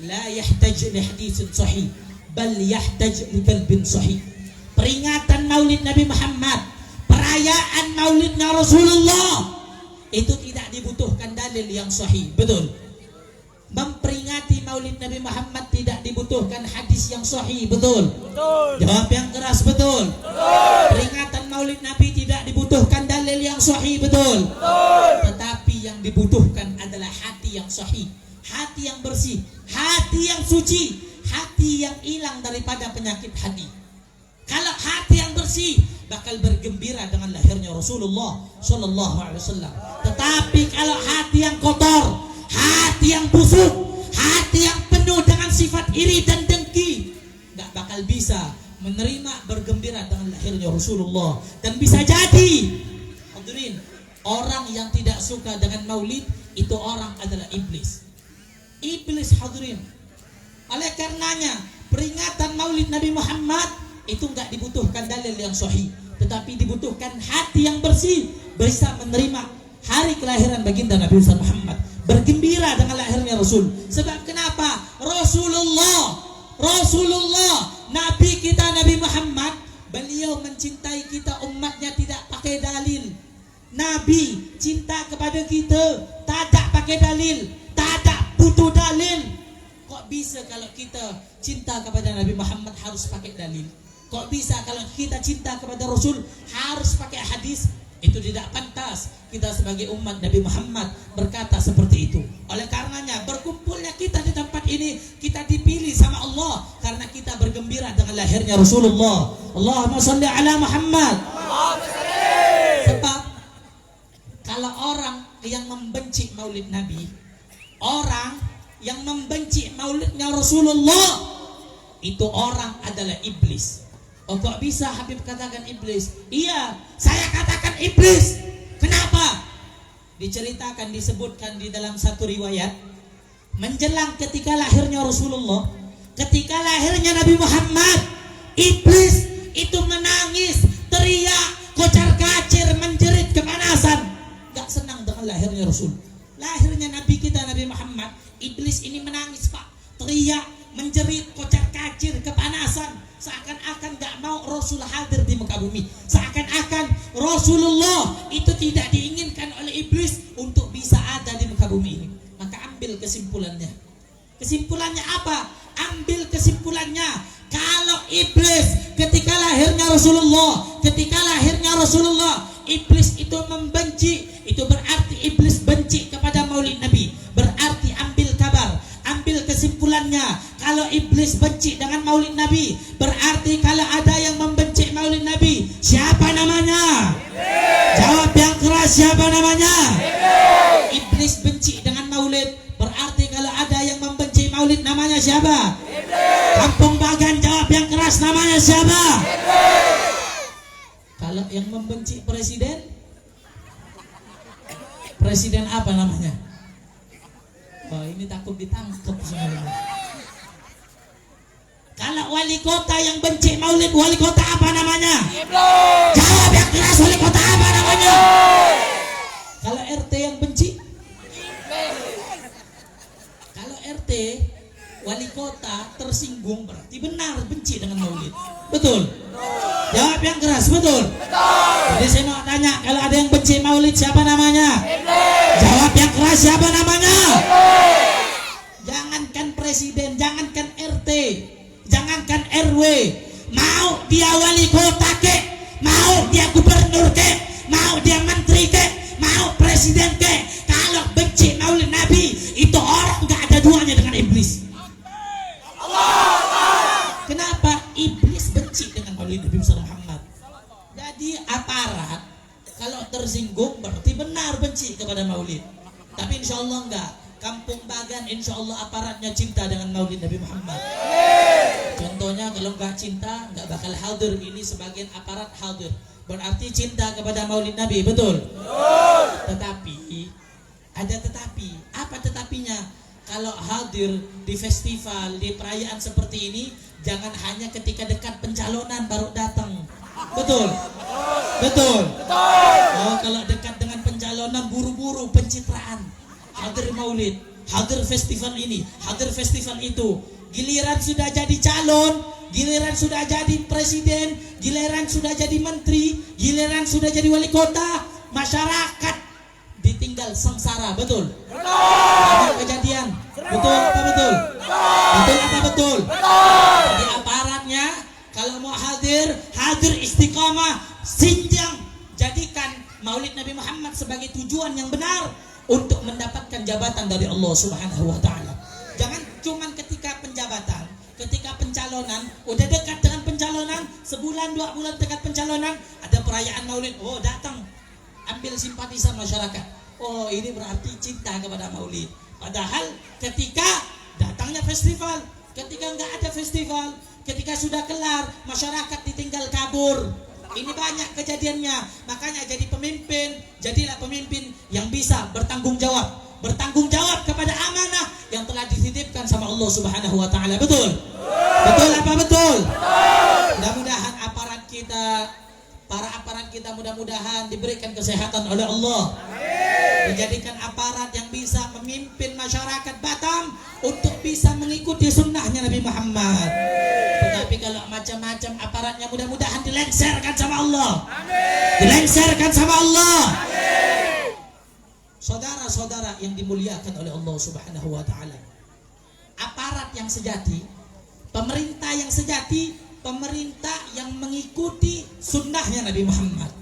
la yahtaj li haditsin sahih bal yahtaj li qalbin sahih. Peringatan maulid Nabi Muhammad, perayaan maulidnya Rasulullah, itu tidak dibutuhkan dalil yang sahih, betul. Memperingati maulid Nabi Muhammad tidak dibutuhkan hadis yang sahih, betul. Jawab yang keras, betul. Peringatan maulid Nabi tidak dibutuhkan dalil yang sahih, betul. Tetapi yang dibutuhkan adalah hati yang sahih, hati yang bersih, hati yang suci, hati yang hilang daripada penyakit hati. Kalau hati yang bersih bakal bergembira dengan lahirnya Rasulullah sallallahu alaihi wasallam. Tetapi kalau hati yang kotor, hati yang busuk, hati yang penuh dengan sifat iri dan dengki, nggak bakal bisa menerima bergembira dengan lahirnya Rasulullah. Dan bisa jadi hadirin, orang yang tidak suka dengan maulid itu orang adalah iblis. Iblis hadirin. Oleh karenanya peringatan maulid Nabi Muhammad itu nggak dibutuhkan dalil yang sahih, tetapi dibutuhkan hati yang bersih, bisa menerima hari kelahiran baginda Nabi Muhammad, bergembira dengan lahirnya Rasul. Sebab kenapa? Rasulullah Nabi kita Nabi Muhammad, beliau mencintai kita umatnya tidak pakai dalil. Nabi cinta kepada kita tak pakai dalil, tak butuh dalil. Kok bisa kalau kita cinta kepada Nabi Muhammad harus pakai dalil? Kok bisa kalau kita cinta kepada Rasul harus pakai hadis? Itu tidak pantas kita sebagai umat Nabi Muhammad berkata seperti itu. Oleh karenanya berkumpulnya kita di tempat ini, kita dipilih sama Allah karena kita bergembira dengan lahirnya Rasulullah. Allahumma salli ala Muhammad. Sebab kalau orang yang membenci maulid Nabi, orang yang membenci maulidnya Rasulullah, itu orang adalah iblis. Oh, kok bisa Habib katakan iblis? Iya, saya katakan iblis. Kenapa? Diceritakan, disebutkan di dalam satu riwayat, menjelang ketika lahirnya Rasulullah, ketika lahirnya Nabi Muhammad, iblis itu menangis, teriak, kok kocar kacir, menjerit kepanasan, gak senang dengan lahirnya Rasul. Lahirnya Nabi kita Nabi Muhammad, iblis ini menangis Pak, teriak, menjerit, kocar kacir, kepanasan, seakan-akan gak mau Rasul hadir di muka bumi, seakan-akan Rasulullah itu tidak diinginkan oleh iblis untuk bisa ada di muka bumi ini. Maka ambil kesimpulannya. Kesimpulannya apa? Ambil kesimpulannya, kalau iblis ketika lahirnya Rasulullah, iblis itu membenci, itu berarti iblis benci kepada Maulid Nabi. Berarti ambil kabar, ambil kesimpulannya, kalau iblis benci dengan Maulid Nabi, berarti kalau ada yang membenci Maulid Nabi, siapa namanya? Jawab yang keras, siapa namanya? Iblis benci dengan Maulid, berarti kalau ada yang membenci Maulid namanya siapa? Kampung Bagan, jawab yang keras, namanya siapa? Kalau yang membenci presiden apa namanya? Oh, ini takut ditangkap semuanya. Kalau wali kota yang benci Maulid, wali kota apa namanya? Jawab yang keras, wali kota apa namanya? Kalau RT yang benci, kalau RT wali kota tersinggung, berarti benar benci dengan Maulid. Betul? Jawab yang keras, betul? Jadi saya mau tanya, kalau ada yang benci Maulid siapa namanya? Jawab yang keras, siapa namanya? Jangankan presiden, jangankan RT, jangankan RW, mau dia wali kota ke, mau dia gubernur ke, mau dia menteri ke, mau presiden ke, kalau benci Maulid Nabi, itu orang gak ada duanya dengan iblis. Kenapa? Iblis benci dengan Maulid Nabi Muhammad. Jadi aparat kalau tersinggung berarti benar benci kepada Maulid. Tapi insya Allah enggak. Kampung Bagan insya Allah aparatnya cinta dengan Maulid Nabi Muhammad. Contohnya kalau enggak cinta enggak bakal hadir. Ini sebagian aparat hadir, berarti cinta kepada Maulid Nabi. Betul? Tetapi ada tetapi. Apa tetapinya? Kalau hadir di festival, di perayaan seperti ini, jangan hanya ketika dekat pencalonan baru datang. Betul? Betul? Oh, kalau dekat dengan pencalonan, buru-buru pencitraan. Hadir Maulid, hadir festival ini, hadir festival itu. Giliran sudah jadi calon, giliran sudah jadi presiden, giliran sudah jadi menteri, giliran sudah jadi wali kota, masyarakat ditinggal sengsara. Betul? Ada kejadian. Betul apa betul? Betul apa betul? Jadi aparatnya kalau mau hadir istiqamah, sinjang, jadikan Maulid Nabi Muhammad sebagai tujuan yang benar untuk mendapatkan jabatan dari Allah Subhanahu wa taala. Jangan cuman ketika penjabatan, ketika pencalonan, udah dekat dengan pencalonan, sebulan 2 bulan dekat pencalonan, ada perayaan Maulid, oh datang, ambil simpatisan masyarakat. Oh, ini berarti cinta kepada Maulid. Padahal ketika datangnya festival, ketika nggak ada festival, ketika sudah kelar, masyarakat ditinggal kabur. Ini banyak kejadiannya. Makanya jadi pemimpin, jadilah pemimpin yang bisa bertanggung jawab kepada amanah yang telah dititipkan sama Allah Subhanahu wa taala. Betul? Betul apa betul? Mudah-mudahan aparat kita, para aparat kita mudah-mudahan diberikan kesehatan oleh Allah. Dijadikan aparat yang bisa memimpin masyarakat Batam untuk bisa mengikuti sunnahnya Nabi Muhammad. Tetapi kalau macam-macam aparatnya, mudah-mudahan dilengsarkan sama Allah. Dilengsarkan sama Allah. Saudara-saudara yang dimuliakan oleh Allah Subhanahu wa taala, aparat yang sejati, pemerintah yang sejati, pemerintah yang mengikuti sunnahnya Nabi Muhammad,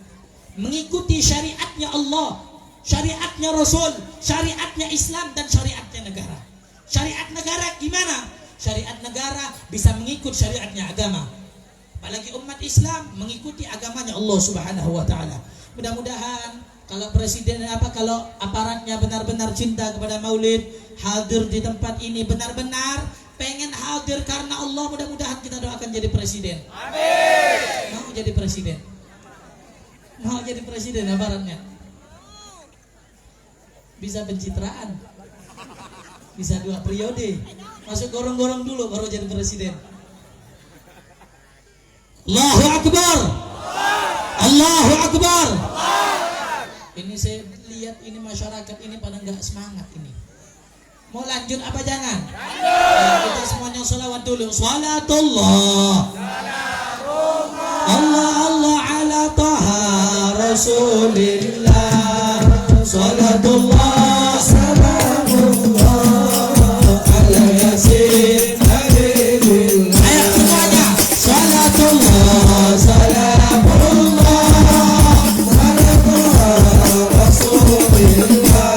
mengikuti syariatnya Allah, syariatnya Rasul, syariatnya Islam, dan syariatnya negara. Syariat negara gimana? Syariat negara bisa mengikut syariatnya agama. Apalagi umat Islam mengikuti agamanya Allah Subhanahu wa taala. Mudah-mudahan kalau presiden kalau aparatnya benar-benar cinta kepada Maulid, hadir di tempat ini benar-benar pengen hadir karena Allah, mudah-mudahan kita doakan jadi presiden. Amin. Mau jadi presiden? Mau jadi presiden aparatnya? Bisa pencitraan, bisa 2 periode, masuk gorong-gorong dulu baru jadi presiden. Allahu Akbar. Allahu Akbar. Ini saya lihat ini masyarakat ini pada nggak semangat ini. Mau lanjut apa jangan? Kita semuanya sholawat dulu. Sholatullah. Allah Allah ala taha Rasulillah. Sholatullah salamullah ala yasin habibillah. Ayo semuanya. Sholatullah salamullah ala taha Rasulillah.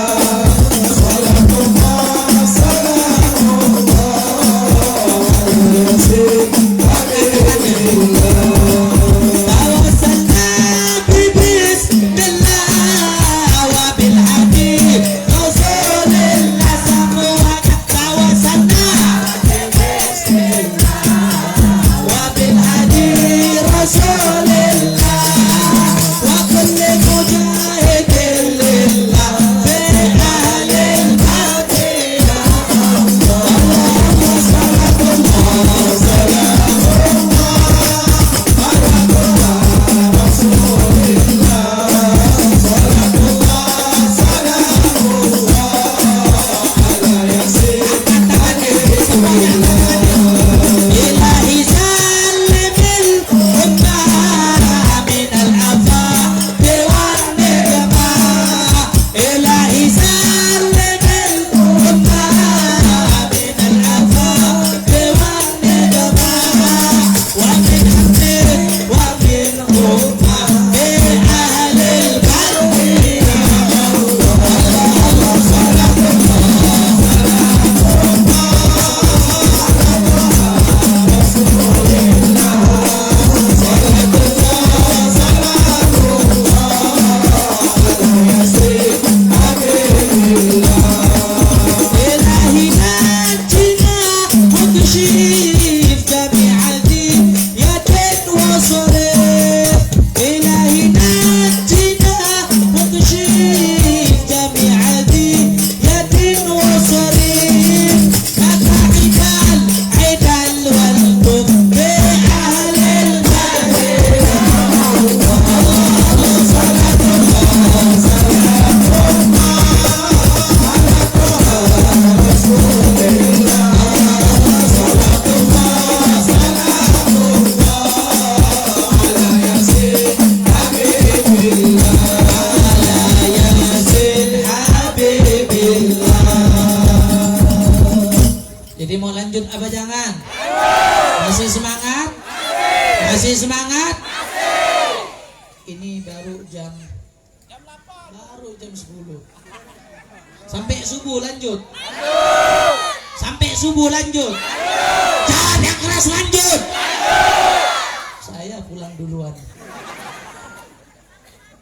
Jadi mau lanjut apa jangan? Masih semangat? Masih semangat? Ini baru jam 10. Sampai subuh lanjut. Sampai subuh lanjut. Jangan yang keras lanjut. Saya pulang duluan.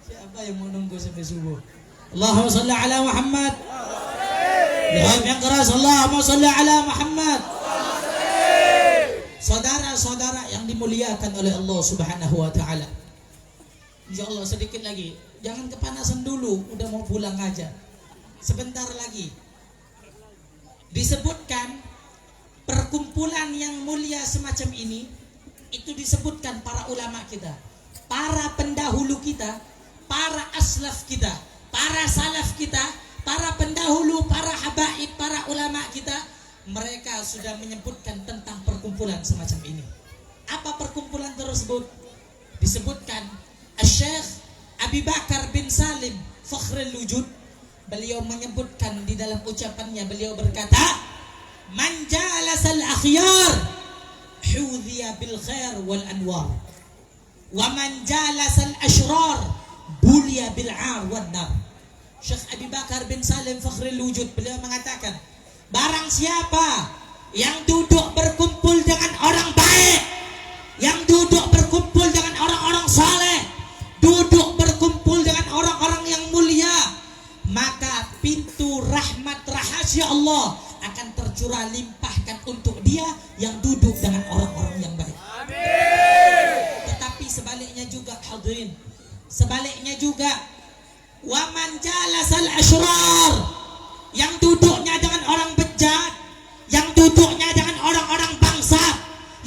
Siapa yang mau nunggu sampai subuh? Allahumma shalli ala Muhammad. Yang keras, Allahumma shalli ala Muhammad. Saudara-saudara yang dimuliakan oleh Allah Subhanahu wa taala. Insyaallah sedikit lagi. Jangan kepanasan dulu, udah mau pulang aja. Sebentar lagi. Disebutkan perkumpulan yang mulia semacam ini itu disebutkan para ulama kita, para pendahulu kita, para aslaf kita, para salaf kita, para pendahulu, para habaib, para ulama kita, mereka sudah menyebutkan tentang perkumpulan semacam ini. Apa perkumpulan tersebut? Disebutkan Syekh Abi Bakar bin Salim Fakhrul Wujud, beliau menyebutkan di dalam ucapannya, beliau berkata, "Man jalasal akhyar hudhiya bil khair wal anwar, wa man jalasal ashrar buliya bil 'ar wan nar." Syekh Abi Bakar bin Salim Fakhrul Wujud beliau mengatakan, barang siapa yang duduk berkumpul dengan orang baik, yang duduk berkumpul dengan orang-orang saleh, duduk berkumpul dengan orang-orang yang mulia, maka pintu rahmat rahasia Allah akan tercurah limpahkan untuk dia yang duduk dengan orang-orang yang baik. Amin. Tetapi sebaliknya juga hadirin, sebaliknya juga, waman jalasal ashrar, yang duduknya dengan orang bejat, yang duduknya dengan orang-orang bangsa,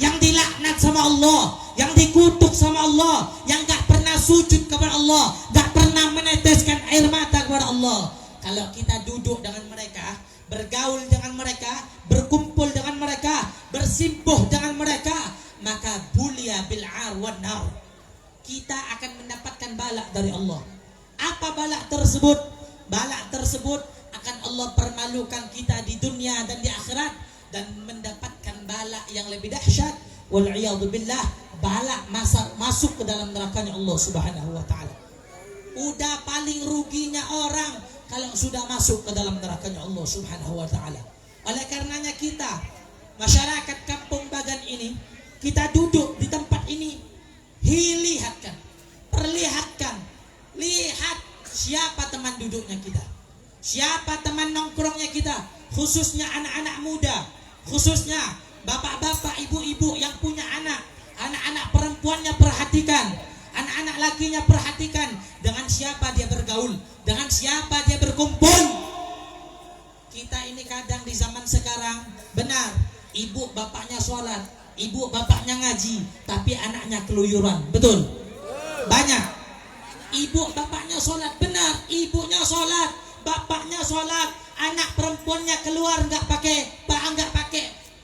yang dilaknat sama Allah, yang dikutuk sama Allah, yang gak pernah sujud kepada Allah, gak pernah meneteskan air mata kepada Allah. Kalau kita duduk dengan mereka, bergaul dengan mereka, berkumpul dengan mereka, bersimpuh dengan mereka, maka bulia bil'ar wan nar, kita akan mendapatkan balak dari Allah. Apa balak tersebut? Balak tersebut akan Allah permalukan kita di dunia dan di akhirat, dan mendapatkan balak yang lebih dahsyat, wal'iyadzubillah, balak masuk ke dalam nerakanya Allah Subhanahu wa ta'ala. Udah paling ruginya orang kalau sudah masuk ke dalam nerakanya Allah Subhanahu wa ta'ala. Oleh karenanya kita, masyarakat Kampung Bagan ini, kita duduk di tempat ini, perlihatkan, lihat siapa teman duduknya kita, siapa teman nongkrongnya kita, khususnya anak-anak muda, khususnya bapak-bapak, ibu-ibu yang punya anak-anak perempuannya perhatikan, anak-anak lakinya perhatikan, dengan siapa dia bergaul, dengan siapa dia berkumpul. Kita ini kadang di zaman sekarang, benar, ibu bapaknya sholat, ibu bapaknya ngaji, tapi anaknya keluyuran, betul? Banyak. Ibu bapaknya sholat, benar, ibunya sholat, bapaknya sholat, anak perempuannya keluar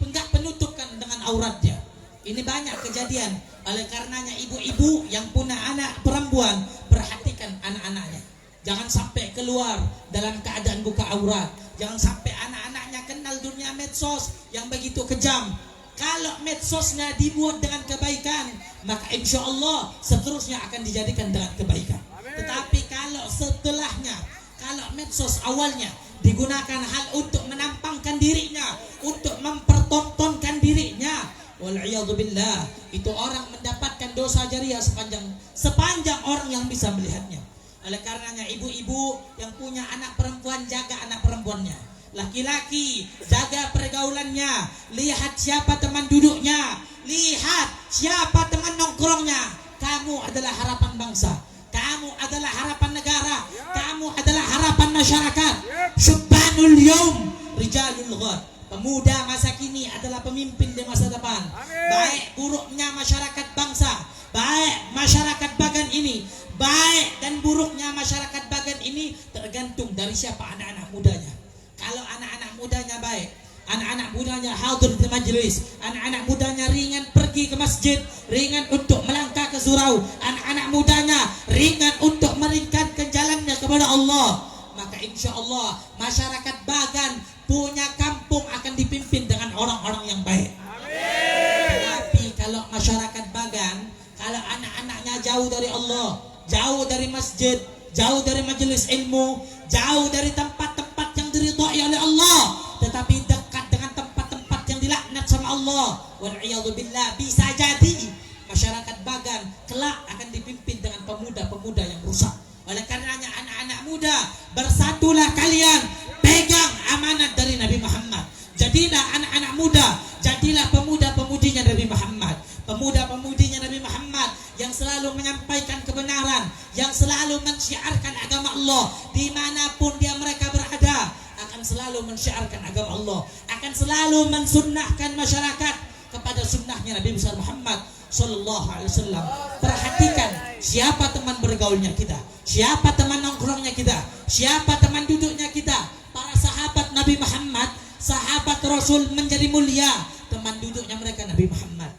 nggak penutupkan dengan auratnya. Ini banyak kejadian. Oleh karenanya ibu-ibu yang punya anak perempuan, perhatikan anak-anaknya. Jangan sampai keluar dalam keadaan buka aurat. Jangan sampai anak-anaknya kenal dunia medsos yang begitu kejam. Kalau medsosnya dibuat dengan kebaikan, maka insya Allah seterusnya akan dijadikan dengan kebaikan. Tetapi kalau setelahnya, kalau medsos awalnya digunakan hal untuk menampangkan dirinya, untuk mempertontonkan dirinya, wal'iyadzubillah, itu orang mendapatkan dosa jariah sepanjang orang yang bisa melihatnya. Oleh karenanya ibu-ibu yang punya anak perempuan, jaga anak perempuannya. Laki-laki, jaga pergaulannya. Lihat siapa teman duduknya, lihat siapa teman nongkrongnya. Kamu adalah harapan bangsa, kamu adalah harapan negara, kamu adalah harapan masyarakat. Syubbanul yaum rijalul ghad, pemuda masa kini adalah pemimpin di masa depan. Baik buruknya masyarakat bangsa, baik masyarakat Bagan ini, baik dan buruknya masyarakat Bagan ini tergantung dari siapa anak-anak mudanya. Kalau anak-anak mudanya baik, anak-anak mudanya hadir di majelis, anak-anak mudanya ringan pergi ke masjid, ringan untuk melangkah ke surau, anak-anak mudanya ringan untuk meringkatkan jalannya kepada Allah, maka insya Allah masyarakat Bagan punya kampung akan dipimpin dengan orang-orang yang baik. Tapi kalau masyarakat Bagan, kalau anak-anaknya jauh dari Allah, jauh dari masjid, jauh dari majelis ilmu, jauh dari tempat-tempat yang diridhai oleh Allah, tetapi dekat dengan tempat-tempat yang dilaknat sama Allah, wal'iyadzubillah, bisa jadi masyarakat Bagan kelak akan dipimpin dengan pemuda-pemuda yang rusak. Oleh karenanya anak-anak muda, bersatulah kalian, pegang amanat dari Nabi Muhammad. Jadilah anak-anak muda, jadilah pemuda-pemudinya Nabi Muhammad, pemuda-pemudinya Nabi Muhammad yang selalu menyampaikan kebenaran, yang selalu mensyiarkan agama Allah dimanapun mereka berada, akan selalu mensyiarkan agama Allah, akan selalu mensunnahkan masyarakat kepada sunnahnya Nabi besar Muhammad Sallallahu Alaihi Wasallam. Perhatikan siapa teman bergaulnya kita, siapa teman nongkrongnya kita, siapa teman duduknya kita. Para sahabat Nabi Muhammad, sahabat Rasul menjadi mulia, teman duduknya mereka Nabi Muhammad.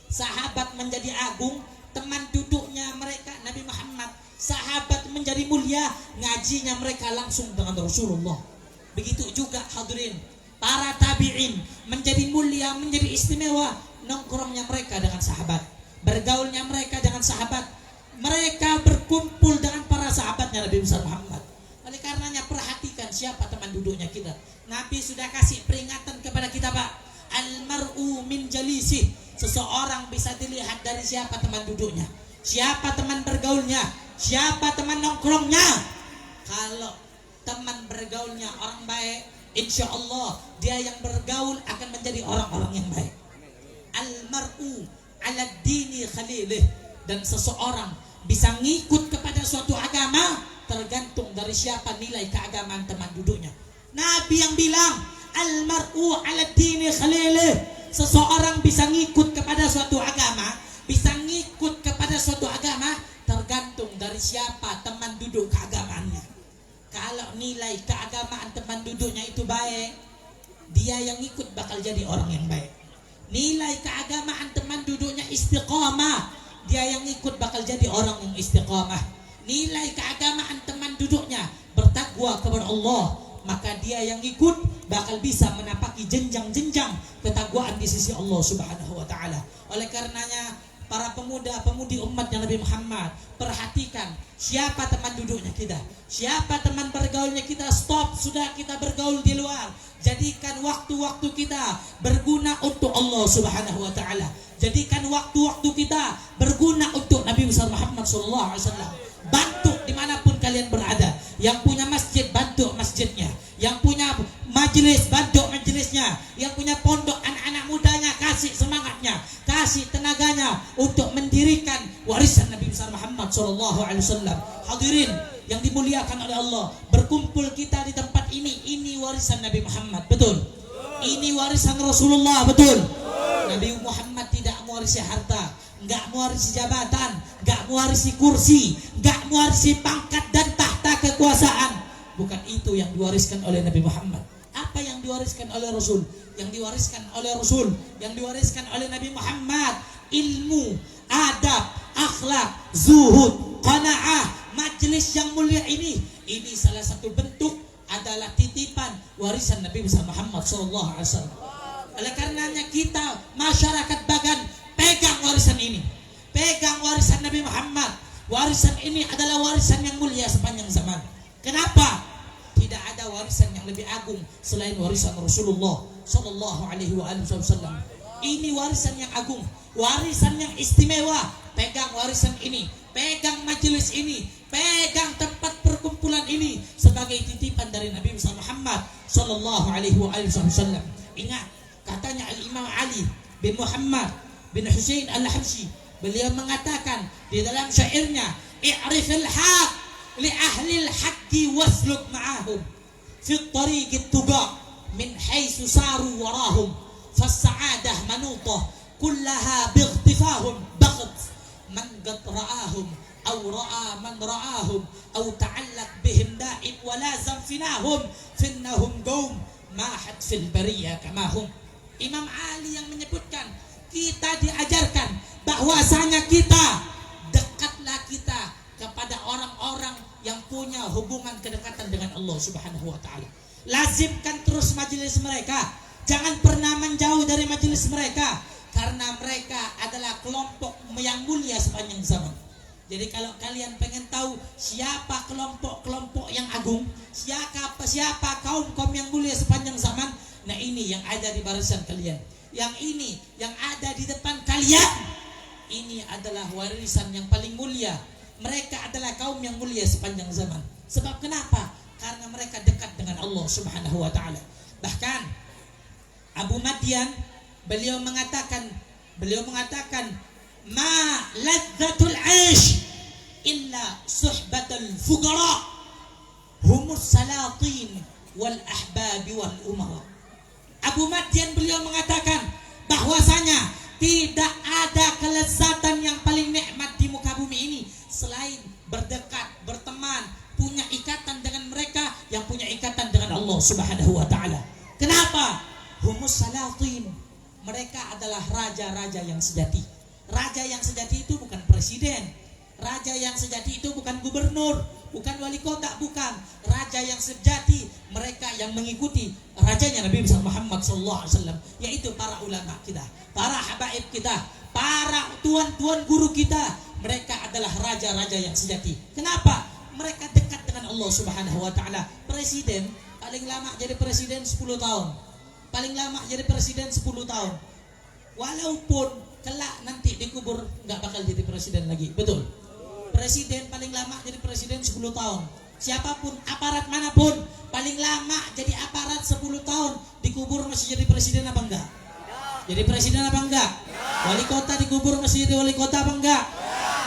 Sahabat menjadi agung, teman duduknya mereka Nabi Muhammad. Sahabat menjadi mulia, ngajinya mereka langsung dengan Rasulullah. Begitu juga hadirin, para tabi'in menjadi mulia, menjadi istimewa, nongkrongnya mereka dengan sahabat, bergaulnya mereka dengan sahabat, mereka berkumpul dengan para sahabatnya Nabi besar Muhammad. Oleh karenanya perhatikan siapa teman duduknya kita. Nabi sudah kasih peringatan kepada kita, Pak. Al-mar'u min jalisih. Seseorang bisa dilihat dari siapa teman duduknya, siapa teman bergaulnya, siapa teman nongkrongnya. Kalau teman bergaulnya orang baik, insya Allah dia yang bergaul akan menjadi orang-orang yang baik. Al-mar'u ala dini khalilih. Dan seseorang bisa ngikut kepada suatu agama tergantung dari siapa nilai keagamaan teman duduknya. Nabi yang bilang al-mar'u ala dini khalilih. Seseorang bisa ngikut kepada suatu agama, bisa ngikut kepada suatu agama tergantung kalau nilai keagamaan teman duduknya itu baik, dia yang ikut bakal jadi orang yang baik. Nilai keagamaan teman duduknya istiqamah, dia yang ikut bakal jadi orang yang istiqamah. Nilai keagamaan teman duduknya bertakwa kepada Allah, maka dia yang ikut bakal bisa menapaki jenjang-jenjang ketakwaan di sisi Allah Subhanahu wa taala. Oleh karenanya para pemuda-pemudi umatnya Nabi Muhammad, perhatikan siapa teman duduknya kita, siapa teman bergaulnya kita. Stop, sudah kita bergaul di luar. Jadikan waktu-waktu kita berguna untuk Allah Subhanahu wa taala. Jadikan waktu-waktu kita berguna untuk Nabi besar Muhammad sallallahu alaihi wasallam. Bantu dimanapun kalian berada. Yang punya masjid, bantu masjidnya. Yang punya majelis, bantu majelisnya. Yang punya pondok, anak-anak mudanya, kasih semangatnya, kasih tenaganya untuk mendirikan warisan Nabi besar Muhammad sallallahu alaihi wasallam. Hadirin yang dimuliakan oleh Allah, berkumpul kita di tempat ini warisan Nabi Muhammad, betul? Ini warisan Rasulullah, betul? Nabi Muhammad tidak mewarisi harta, enggak mewarisi jabatan, enggak mewarisi kursi, enggak mewarisi pangkat dan tahta kekuasaan. Bukan itu yang diwariskan oleh Nabi Muhammad. Apa yang diwariskan oleh Rasul? Yang diwariskan oleh Rasul, yang diwariskan oleh Nabi Muhammad, ilmu, adab, akhlak, zuhud, qanaah. Majelis yang mulia ini salah satu bentuk adalah titipan warisan Nabi besar Muhammad sallallahu alaihi wasallam. Oleh karenanya kita masyarakat Bagan pegang warisan ini. Pegang warisan Nabi Muhammad. Warisan ini adalah warisan yang mulia sepanjang zaman. Kenapa? Tidak ada warisan yang lebih agung selain warisan Rasulullah sallallahu alaihi wasallam. Ini warisan yang agung, warisan yang istimewa. Pegang warisan ini, pegang majelis ini, pegang tempat perkumpulan ini sebagai titipan dari Nabi Muhammad sallallahu alaihi wasallam. Ingat, katanya Al-Imam Ali bin Muhammad bin Husain Al-Habsyi, beliau mengatakan di dalam syairnya, "I'rifil haq li ahli al-haqqi wasluk ma'ahum fi tariqit tuqa min haitsu saru warahum fas-sa'adah manutah kullaha bightifahum baght man qad ra'ahum aw ra'a man ra'ahum aw ta'allaq bihim da'ib wa lazam finahum finnahum qaum mahat fil bariyah kama hum." Imam Ali yang menyebutkan, kita diajarkan bahwasanya kita dekatlah kita kepada orang-orang yang punya hubungan kedekatan dengan Allah Subhanahu wa taala. Lazimkan terus majelis mereka, jangan pernah menjauh dari majelis mereka, karena mereka adalah kelompok yang mulia sepanjang zaman. Jadi kalau kalian pengen tahu siapa kelompok-kelompok yang agung, siapa kaum yang mulia sepanjang zaman, nah ini yang ada di barisan kalian. Yang ini yang ada di depan kalian, ini adalah warisan yang paling mulia. Mereka adalah kaum yang mulia sepanjang zaman. Sebab kenapa? Karena mereka dekat dengan Allah Subhanahu wa taala. Bahkan Abu Madyan beliau mengatakan, "Ma ladzatul 'aish illa suhbatul fuqara humus salatin wal ahbab wal umara." Abu Madyan beliau mengatakan bahwasanya tidak ada kelezatan yang paling nikmat di muka bumi ini selain berdekat, berteman, punya ikatan dengan mereka yang punya ikatan dengan Allah Subhanahu wa taala. Kenapa? Humus salatin. Mereka adalah raja-raja yang sejati. Raja yang sejati itu bukan presiden. Raja yang sejati itu bukan gubernur, bukan wali kota, bukan. Raja yang sejati mereka yang mengikuti rajanya Nabi Muhammad SAW, yaitu para ulama kita, para habaib kita, para tuan-tuan guru kita. Mereka adalah raja-raja yang sejati. Kenapa? Mereka dekat dengan Allah Subhanahu wa taala. Presiden paling lama jadi presiden 10 tahun. Paling lama jadi presiden 10 tahun. Walaupun kelak nanti dikubur nggak bakal jadi presiden lagi. Betul? Presiden paling lama jadi presiden 10 tahun. Siapapun, aparat manapun, paling lama jadi aparat 10 tahun. Dikubur masih jadi presiden apa enggak? Jadi presiden apa enggak? Wali kota dikubur masih jadi wali kota apa enggak?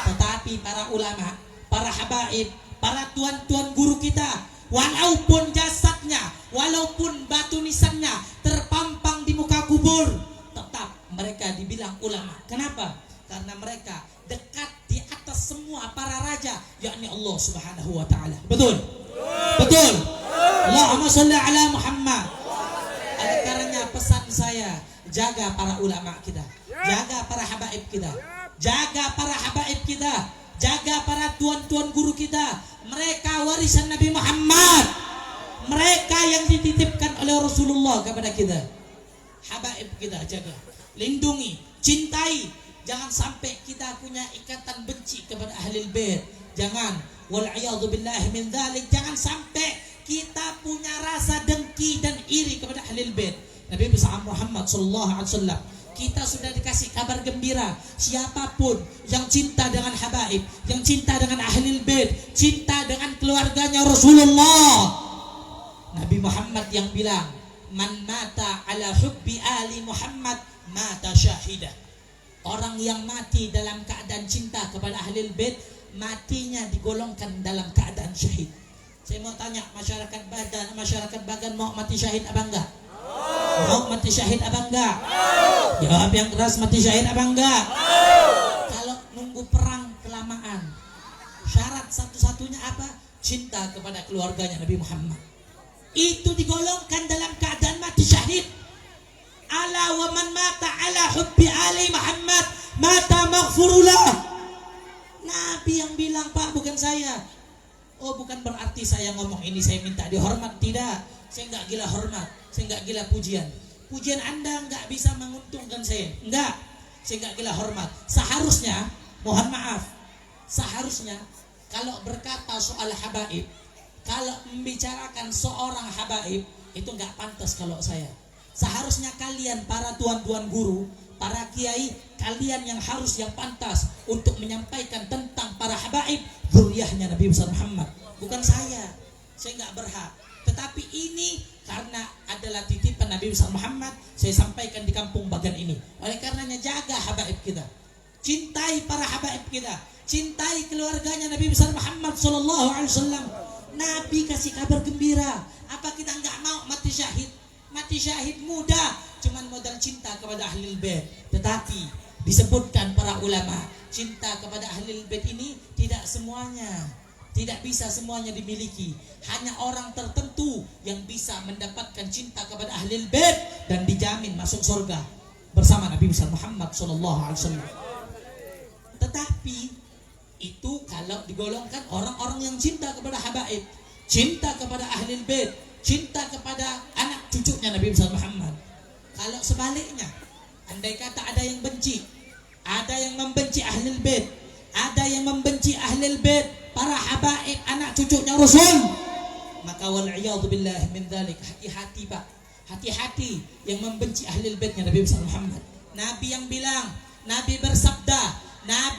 Tetapi para ulama, para habaib, para tuan-tuan guru kita, walaupun jasadnya, walaupun batu nisannya terpampang di muka kubur, tetap mereka dibilang ulama. Kenapa? Karena mereka dekat di atas semua para raja, yakni Allah Subhanahu wa taala. Betul? Betul. Allahumma sholli ala Muhammad. Oleh karenanya pesan saya, jaga para ulama kita, jaga para habaib kita, jaga para habaib kita, jaga para tuan-tuan guru kita. Mereka warisan Nabi Muhammad, mereka yang dititipkan oleh Rasulullah kepada kita. Habaib kita jaga, lindungi, cintai. Jangan sampai kita punya ikatan benci kepada ahlul bait. Jangan, wal'iyadzu billahi min dzalik. Jangan sampai kita punya rasa dengki dan iri kepada ahlul bait. Nabi besar Muhammad sallallahu alaihi wasallam, kita sudah dikasih kabar gembira, siapapun yang cinta dengan habaib, yang cinta dengan ahlul bait, cinta dengan keluarganya Rasulullah. Nabi Muhammad yang bilang, man mata ala hubbi ali Muhammad mata syahidah. Orang yang mati dalam keadaan cinta kepada ahlul bait, matinya digolongkan dalam keadaan syahid. Saya mau tanya masyarakat Bagan mau mati syahid apa enggak? Mau mati syahid apa enggak? Jawab yang keras, mati syahid apa enggak? Kalau nunggu perang kelamaan, syarat satu-satunya apa? Cinta kepada keluarganya Nabi Muhammad. Itu digolongkan dalam keadaan mati syahid. Ala wa man mata ala hubbi ali Muhammad mata maghfurullah. Nabi yang bilang, Pak, bukan saya. Oh, bukan berarti saya ngomong ini saya minta dihormat, tidak. Saya enggak gila hormat, saya enggak gila pujian. Pujian Anda enggak bisa menguntungkan saya. Enggak. Saya enggak gila hormat. Seharusnya, mohon maaf, seharusnya kalau berkata soal habaib, kalau membicarakan seorang habaib, itu enggak pantas kalau saya. Seharusnya kalian para tuan-tuan guru, para kiai, kalian yang harus yang pantas untuk menyampaikan tentang para habaib, zuriyahnya Nabi besar Muhammad. Bukan saya enggak berhak. Tetapi ini karena adalah titipan Nabi besar Muhammad, saya sampaikan di kampung Bagan ini. Oleh karenanya jaga habaib kita, cintai para habaib kita, cintai keluarganya Nabi besar Muhammad sallallahu alaihi wasallam. Nabi kasih kabar gembira. Apa kita enggak mau mati syahid? Mati syahid mudah, cuman modal cinta kepada ahlul bait. Tetapi disebutkan para ulama, cinta kepada ahlul bait ini tidak semuanya, tidak bisa semuanya dimiliki. Hanya orang tertentu yang bisa mendapatkan cinta kepada ahlul bait dan dijamin masuk surga bersama Nabi besar Muhammad sallallahu alaihi wasallam. Tetapi itu kalau digolongkan orang-orang yang cinta kepada habaib, cinta kepada ahlul bait, cinta kepada anak cucunya Nabi besar Muhammad. Kalau sebaliknya, andai kata ada yang benci, ada yang membenci ahlul bait, ada yang membenci ahlul bait, para habaib, anak cucunya Rasul, maka wal'iyadzu billahi min dzalik. Hati-hati, Pak. Hati-hati yang membenci ahlul baitnya Nabi besar Muhammad. Nabi yang bilang, Nabi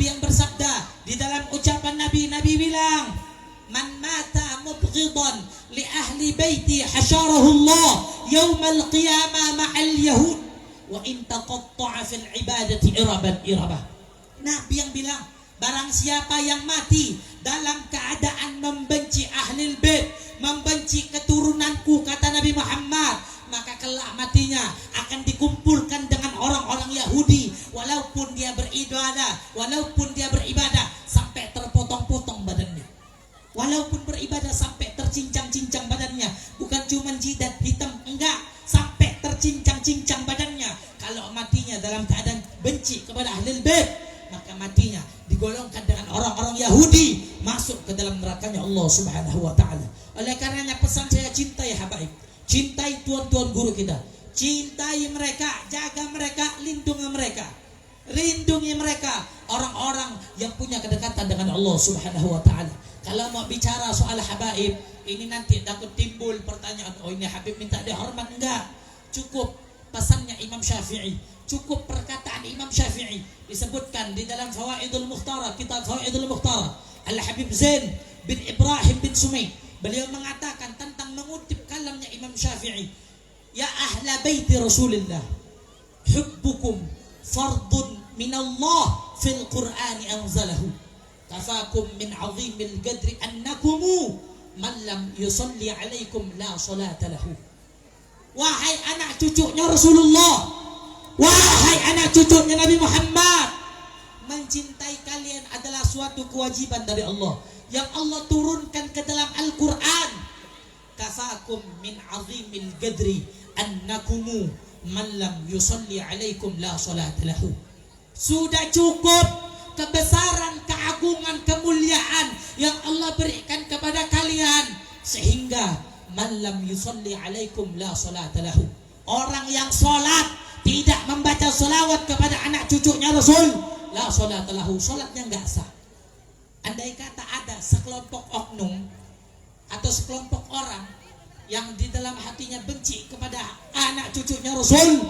yang bersabda di dalam ucapan Nabi bilang, man mata mubghidan li ahli baiti hasyarahu Allah yaumal qiyamah ma'al yahud wa in taqatta'a fil ibadati irabah. Nabi yang bilang, barang siapa yang mati dalam keadaan membenci ahlul bait, membenci keturunanku, kata Nabi Muhammad, maka kelak matinya akan dikumpulkan dengan orang-orang Yahudi, walaupun dia beribadah sampai terpotong-potong badannya, walaupun beribadah sampai tercincang-cincang badannya, bukan cuma jidat hitam, enggak, sampai tercincang-cincang badannya. Kalau matinya dalam keadaan benci kepada ahlul bait, maka matinya digolongkan dengan orang-orang Yahudi, masuk ke dalam nerakanya Allah Subhanahu wa taala. Oleh karenanya pesan saya, cintai habaib, cintai tuan-tuan guru kita, cintai mereka, jaga mereka, lindungi mereka, orang-orang yang punya kedekatan dengan Allah Subhanahu wa taala. Kalau mau bicara soal habaib, ini nanti takut timbul pertanyaan, oh ini habib minta dihormat, enggak. Cukup pesannya Imam Syafi'i, cukup perkataan Imam Syafi'i disebutkan di dalam Fawaidul Mukhtara, kitab Fawaidul Mukhtara. Al-Habib Zain bin Ibrahim bin Sumay, beliau mengatakan tentang mengutip kalamnya Imam Syafi'i, ya ahla baiti Rasulillah, hubbukum fardun minallah fil Qur'ani anzalahu, kafakum min azimil qadri annakumu man lam yusalli alaikum la salata lahu. Wahai anak cucunya Rasulullah, wahai anak cucunya Nabi Muhammad, mencintai kalian adalah suatu kewajiban dari Allah yang Allah turunkan ke dalam Al-Quran. kafakum min azimil gadri annakumu man lam yusalli alaikum la salata lahu. Sudah cukup kebesaran, keagungan, kemuliaan yang Allah berikan kepada kalian, sehingga man lam yusalli alaikum la salata lahu. Orang yang salat tidak membaca salawat kepada anak cucunya Rasul, la salata lahu, salatnya enggak sah. Andai kata ada sekelompok oknum atau sekelompok orang yang di dalam hatinya benci kepada anak cucunya Rasul,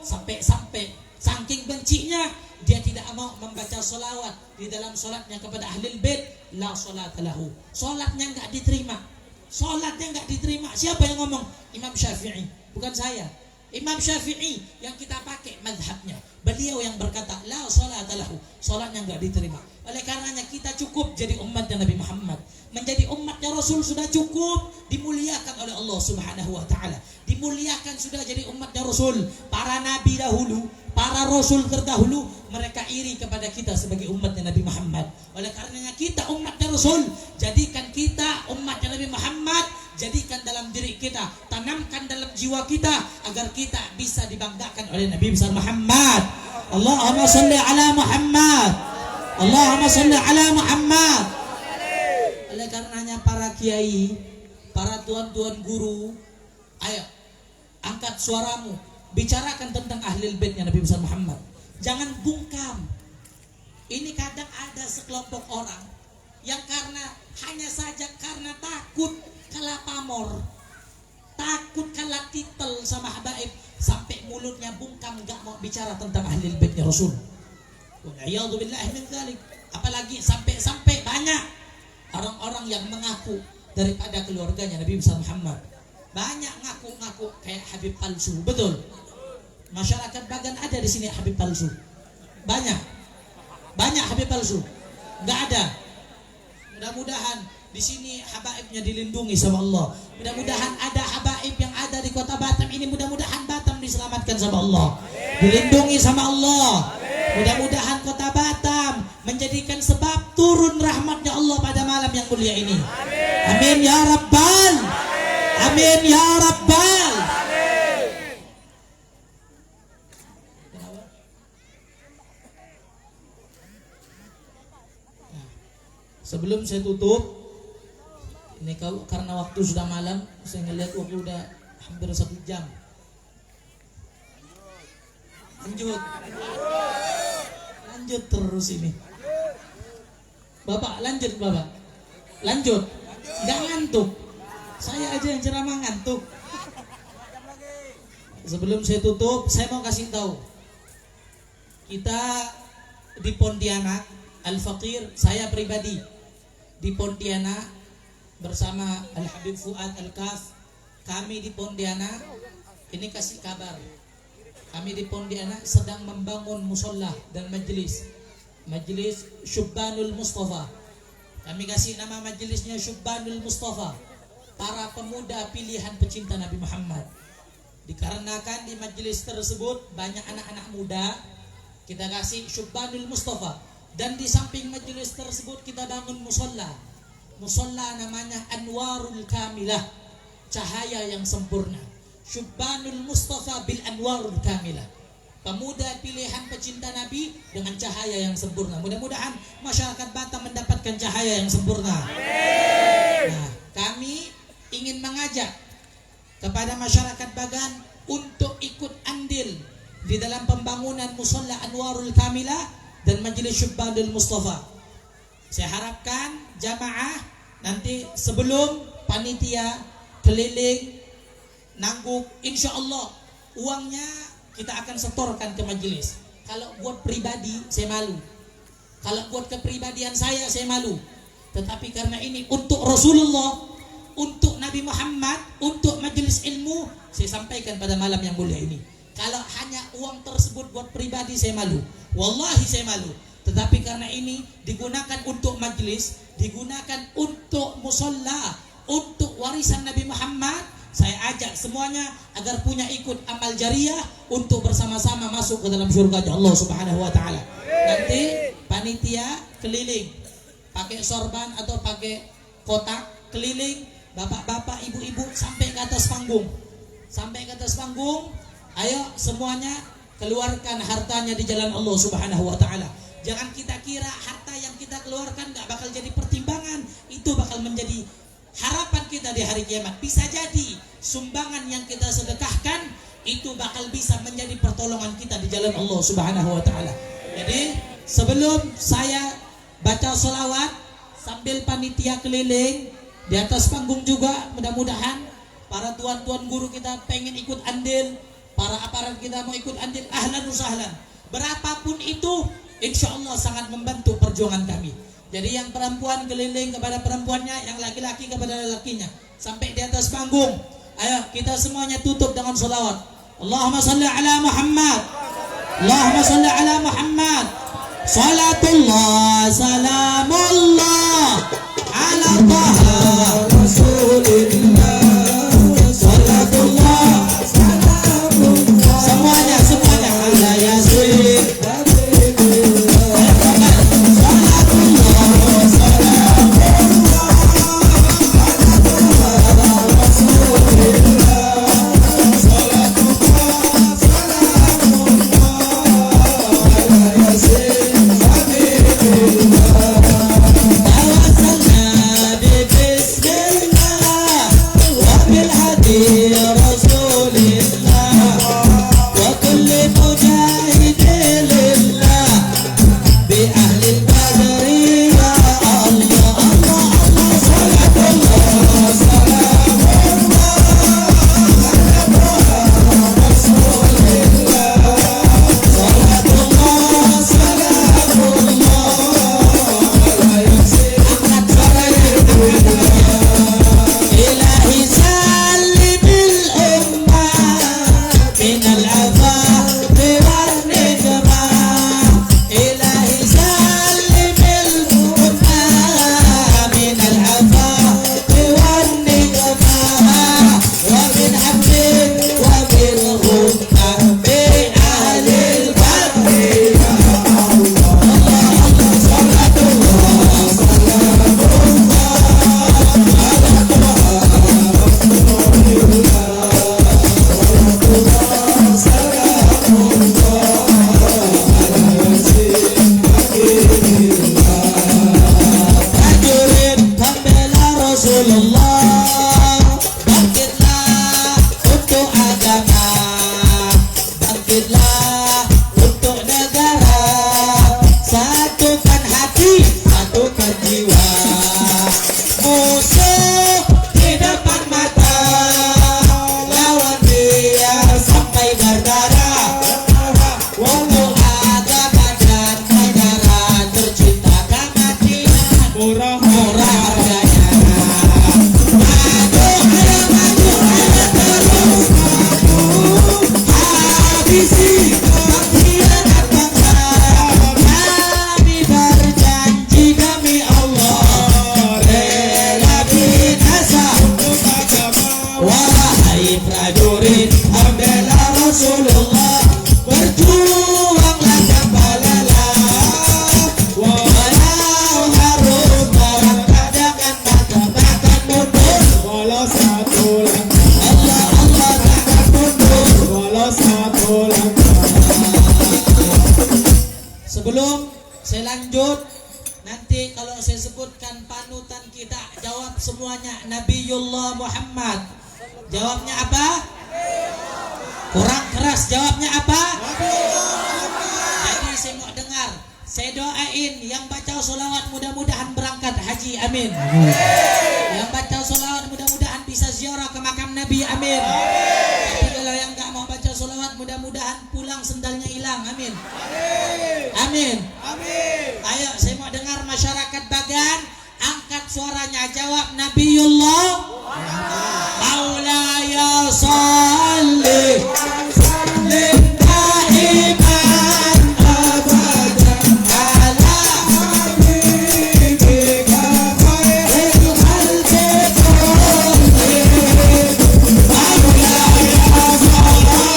sampai-sampai saking bencinya dia tidak mau membaca solawat di dalam solatnya kepada ahlul bait, la solata lahu, solatnya enggak diterima, solatnya enggak diterima. Siapa yang ngomong? Imam Syafi'i, bukan saya. Imam Syafi'i yang kita pakai mazhabnya, beliau yang berkata la solata lahu, solatnya enggak diterima. Oleh karenanya kita cukup jadi umatnya Nabi Muhammad, menjadi umatnya Rasul sudah cukup, dimuliakan oleh Allah Subhanahu wa taala, dimuliakan sudah jadi umatnya Rasul. Para nabi dahulu, para rasul terdahulu, mereka iri kepada kita sebagai umatnya Nabi Muhammad. Oleh karenanya kita umatnya Rasul, jadikan kita umatnya Nabi Muhammad, jadikan dalam diri kita, tanamkan dalam jiwa kita agar kita bisa dibanggakan oleh Nabi besar Muhammad. Allahumma shalli ala Muhammad, Allahumma shalli ala Muhammad. Oleh karenanya para kiai, para tuan-tuan guru, ayo angkat suaramu, bicarakan tentang ahlul baitnya Nabi besar Muhammad. Jangan bungkam. Ini kadang ada sekelompok orang yang hanya saja karena takut kalah pamor, takut kalah titel sama habaib, sampai mulutnya bungkam, gak mau bicara tentang ahlul baitnya Rasul. Wa'iyadzubillah min dzalik. Apalagi sampai banyak orang-orang yang mengaku daripada keluarganya Nabi besar Muhammad. Banyak ngaku-ngaku kayak Habib palsu, betul? Masyarakat Bagan ada di sini Habib palsu. Banyak Habib palsu. Enggak ada. Mudah-mudahan di sini habaibnya dilindungi sama Allah. Mudah-mudahan ada habaib yang ada di kota Batam ini, mudah-mudahan Batam diselamatkan sama Allah, dilindungi sama Allah. Mudah-mudahan kota Batam menjadikan sebab turun rahmatnya Allah pada malam yang mulia ini. Amin ya Rabbal. Amin ya Rabbal. Sebelum saya tutup, ini karena waktu sudah malam, saya ngelihat waktu udah hampir 1 jam. Lanjut terus ini. Bapak lanjut, Bapak. Lanjut. Nggak ngantuk. Saya aja yang ceramah ngantuk. Sebelum saya tutup, saya mau kasih tahu. Kita di Pontianak, Al-Faqir, saya pribadi di Pontianak bersama Al-Habib Fuad Al-Kaf. Kami di Pontianak ini kasih kabar, kami di Pontianak sedang membangun musola dan majelis Syubbanul Mustafa. Kami kasih nama majelisnya Syubbanul Mustafa, para pemuda pilihan pecinta Nabi Muhammad. Dikarenakan di majelis tersebut banyak anak-anak muda, kita kasih Syubbanul Mustafa. Dan di samping majelis tersebut kita bangun musola namanya Anwarul Kamilah, cahaya yang sempurna. Syubbanul Mustafa bil Anwarul Kamilah, pemuda pilihan pecinta Nabi dengan cahaya yang sempurna. Mudah-mudahan masyarakat Batam mendapatkan cahaya yang sempurna. Nah, kami ingin mengajak kepada masyarakat Bagan untuk ikut andil di dalam pembangunan musola Anwarul Kamilah dan majelis Syubbanul Mustafa. Saya harapkan jamaah nanti sebelum panitia keliling nangguk, insya Allah uangnya kita akan setorkan ke majelis. Kalau buat pribadi saya malu, kalau buat kepribadian saya malu. Tetapi karena ini untuk Rasulullah, untuk Nabi Muhammad, untuk majelis ilmu, saya sampaikan pada malam yang mulia ini. Kalau hanya uang tersebut buat pribadi saya malu, wallahi saya malu. Tetapi karena ini digunakan untuk majelis, digunakan untuk musola, untuk warisan Nabi Muhammad, saya ajak semuanya agar punya ikut amal jariah untuk bersama-sama masuk ke dalam surga Allah Subhanahu wa taala. Nanti panitia keliling pakai sorban atau pakai kotak keliling bapak-bapak, ibu-ibu sampai ke atas panggung. Sampai ke atas panggung, ayo semuanya keluarkan hartanya di jalan Allah Subhanahu wa taala. Jangan kita kira harta yang kita keluarkan gak bakal jadi pertimbangan. Itu bakal menjadi harapan kita di hari kiamat. Bisa jadi sumbangan yang kita sedekahkan itu bakal bisa menjadi pertolongan kita di jalan Allah Subhanahu wa taala. Jadi sebelum saya baca sholawat sambil panitia keliling di atas panggung juga, mudah-mudahan para tuan-tuan guru kita pengen ikut andil, para aparat kita mau ikut andil, ahlan wa sahlan. Berapapun itu, insya Allah sangat membantu perjuangan kami. Jadi yang perempuan keliling kepada perempuannya, yang laki-laki kepada lelakinya, sampai di atas panggung. Ayo kita semuanya tutup dengan sholawat. Allahumma salli ala Muhammad, Allahumma salli ala Muhammad. Salatullah salamullah ala taha rasulillah. Salatullah salamullah. Semuanya ala yasin. Sebelum saya lanjut, nanti kalau saya sebutkan panutan kita, jawab semuanya Nabiullah Muhammad. Jawabnya apa? Kurang keras, jawabnya apa? Jadi saya mau dengar. Saya doain yang baca sholawat mudah-mudahan berangkat haji, amin. Yang baca sholawat mudah-mudahan bisa ziarah ke makam Nabi, amin. Tapi kalau yang gak mau baca sholawat mudah-mudahan pulang sendalnya hilang, amin. Amin. Ayo saya mau dengar masyarakat Bagan, angkat suaranya, jawab Nabiullah Maulaya salli daiman abadan ala habibika khairil khalqi kullihim. Maulaya salli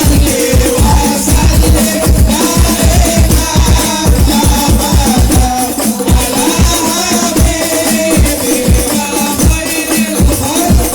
wa sallim daiman abadan ala habibika khairil khalqi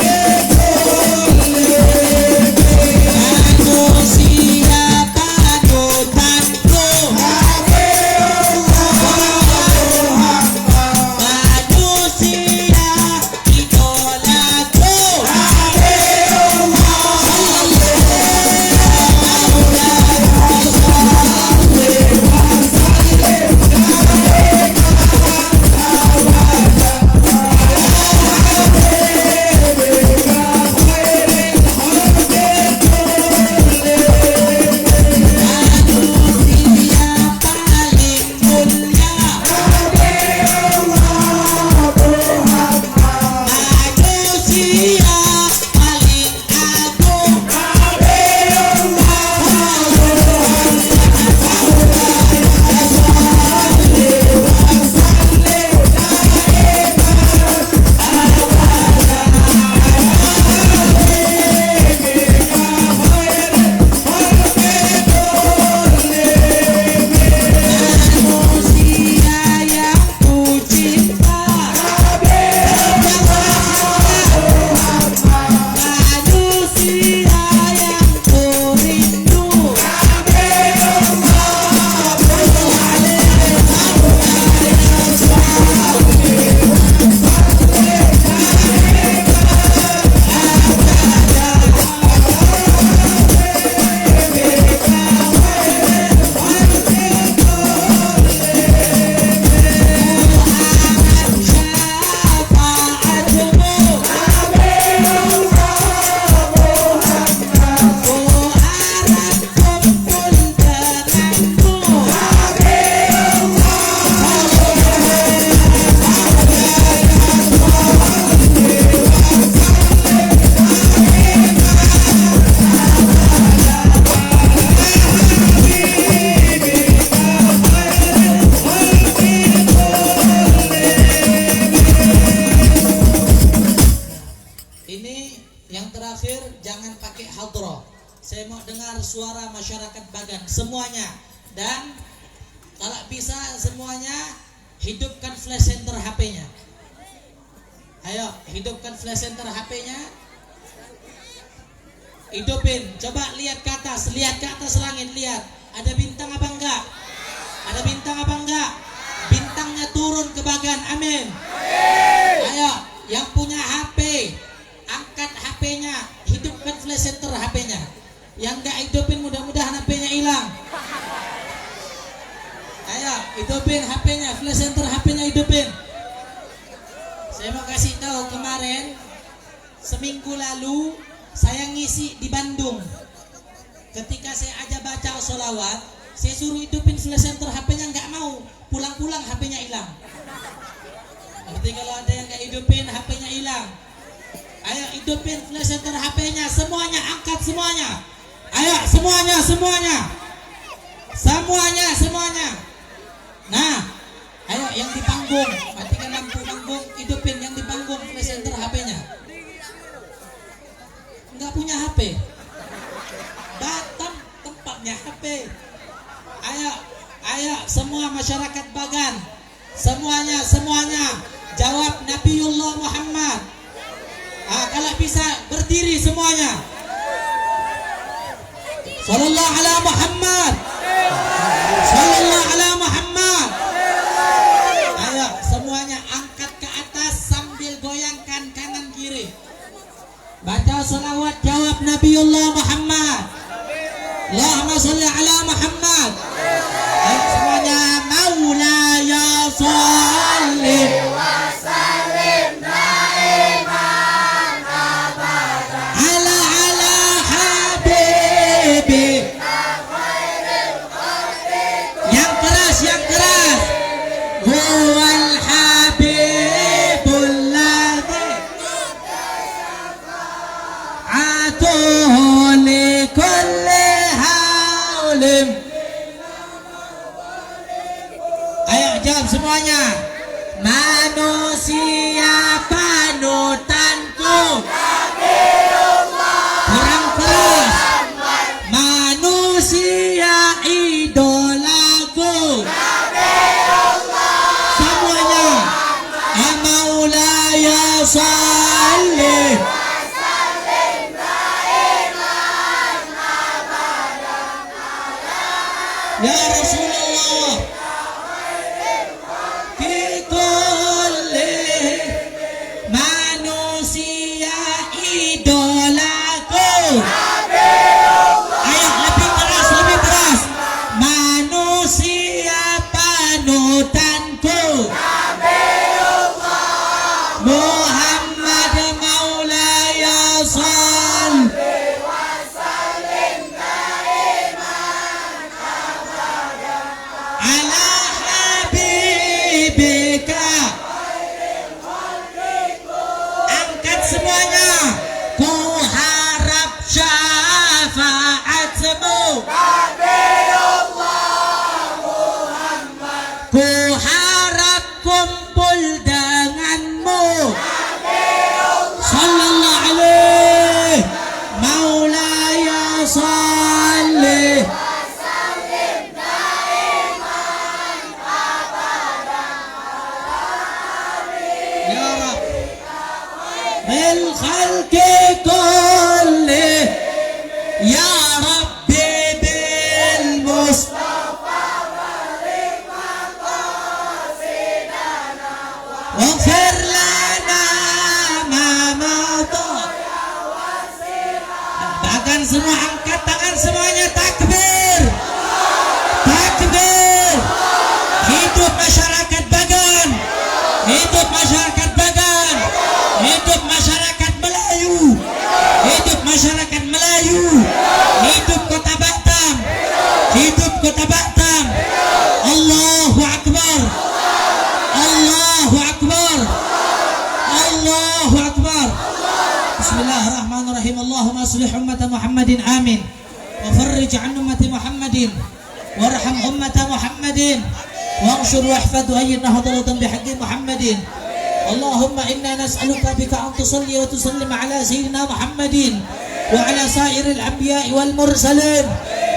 mendengar suara masyarakat Bagan semuanya. Dan kalau bisa semuanya hidupkan flash center HP-nya. Ayo, hidupkan flash center HP-nya. Hidupin. Coba lihat ke atas langit, lihat. Ada bintang apa enggak? Ada bintang apa enggak? Bintangnya turun ke Bagan. Amin. Ayo, yang punya HP, angkat HP-nya, hidupkan flash center HP-nya. Yang enggak hidupin mudah-mudahan HP-nya hilang. Ayo, hidupin HP-nya, flash center HP-nya hidupin. Saya mau kasih tahu, kemarin seminggu lalu saya ngisi di Bandung. Ketika saya ajak baca sholawat, saya suruh hidupin flash center HP-nya, nggak mau. Pulang-pulang HP-nya hilang. Berarti kalau ada yang nggak hidupin, HP-nya hilang. Ayo hidupin flash center HP-nya, semuanya angkat semuanya. Ayo semuanya. Nah, ayo yang di panggung, matikan lampu panggung, hidupin yang di panggung flash center HP-nya. Nggak punya HP, Batam tempatnya HP. Ayo semua masyarakat Bagan, semuanya jawab Nabiullah Muhammad. Kalau bisa berdiri semuanya. Sallallahu ala Muhammad. Sallallahu ala Muhammad. Ayo semuanya angkat ke atas sambil goyangkan kanan kiri. Baca salawat, jawab Nabiullah Muhammad. Allahumma sholli ala Muhammad. Ayo semuanya, Maulaya sholli wa sallim daiman abada ala habibi. Yang keras. Huwal habibul ladzi atuhu li kulli haulim. Ayo jawab semuanya. Manusia panutanku. Kurang keras. Manusia idolaku. Semuanya. Maulaya sholli ya Rasulullah fi kulli manusia idolaku. Ayo lebih keras. Manusia panutanku. Muhammad Maulaya sholli ala habibika. Angkat semuanya. Ku harap syafaatmu. Ku harap kumpul denganmu. Sallallahu alaihi Maulaya sholli ya Rabb bil khalqi kulli ya Rabbi bil Mustafa waghfir lana ma mada. Bahkan semua angkat tangan semuanya, takbir. Hidup masyarakat Bagan. Hidup masyarakat Bagan. Hidup masyarakat Melayu. Hidup masyarakat Melayu. Hidup Kota Batam. Hidup Kota Batam. Allahu Akbar. Allahu Akbar. Allahu Akbar. Bismillahirrahmanirrahim. Allahumma aslih ummata Muhammadin, amin. Wa farrij an ummati Muhammadin, warham ummata Muhammadin, wanshur wahfad wa ayyid nahdalatan bihaqqi Muhammadin. Allahumma inna nas'aluka bika an tusalli wa tusallim ala sayyidina Muhammadin وعلى سائر الأنبياء والمرسلين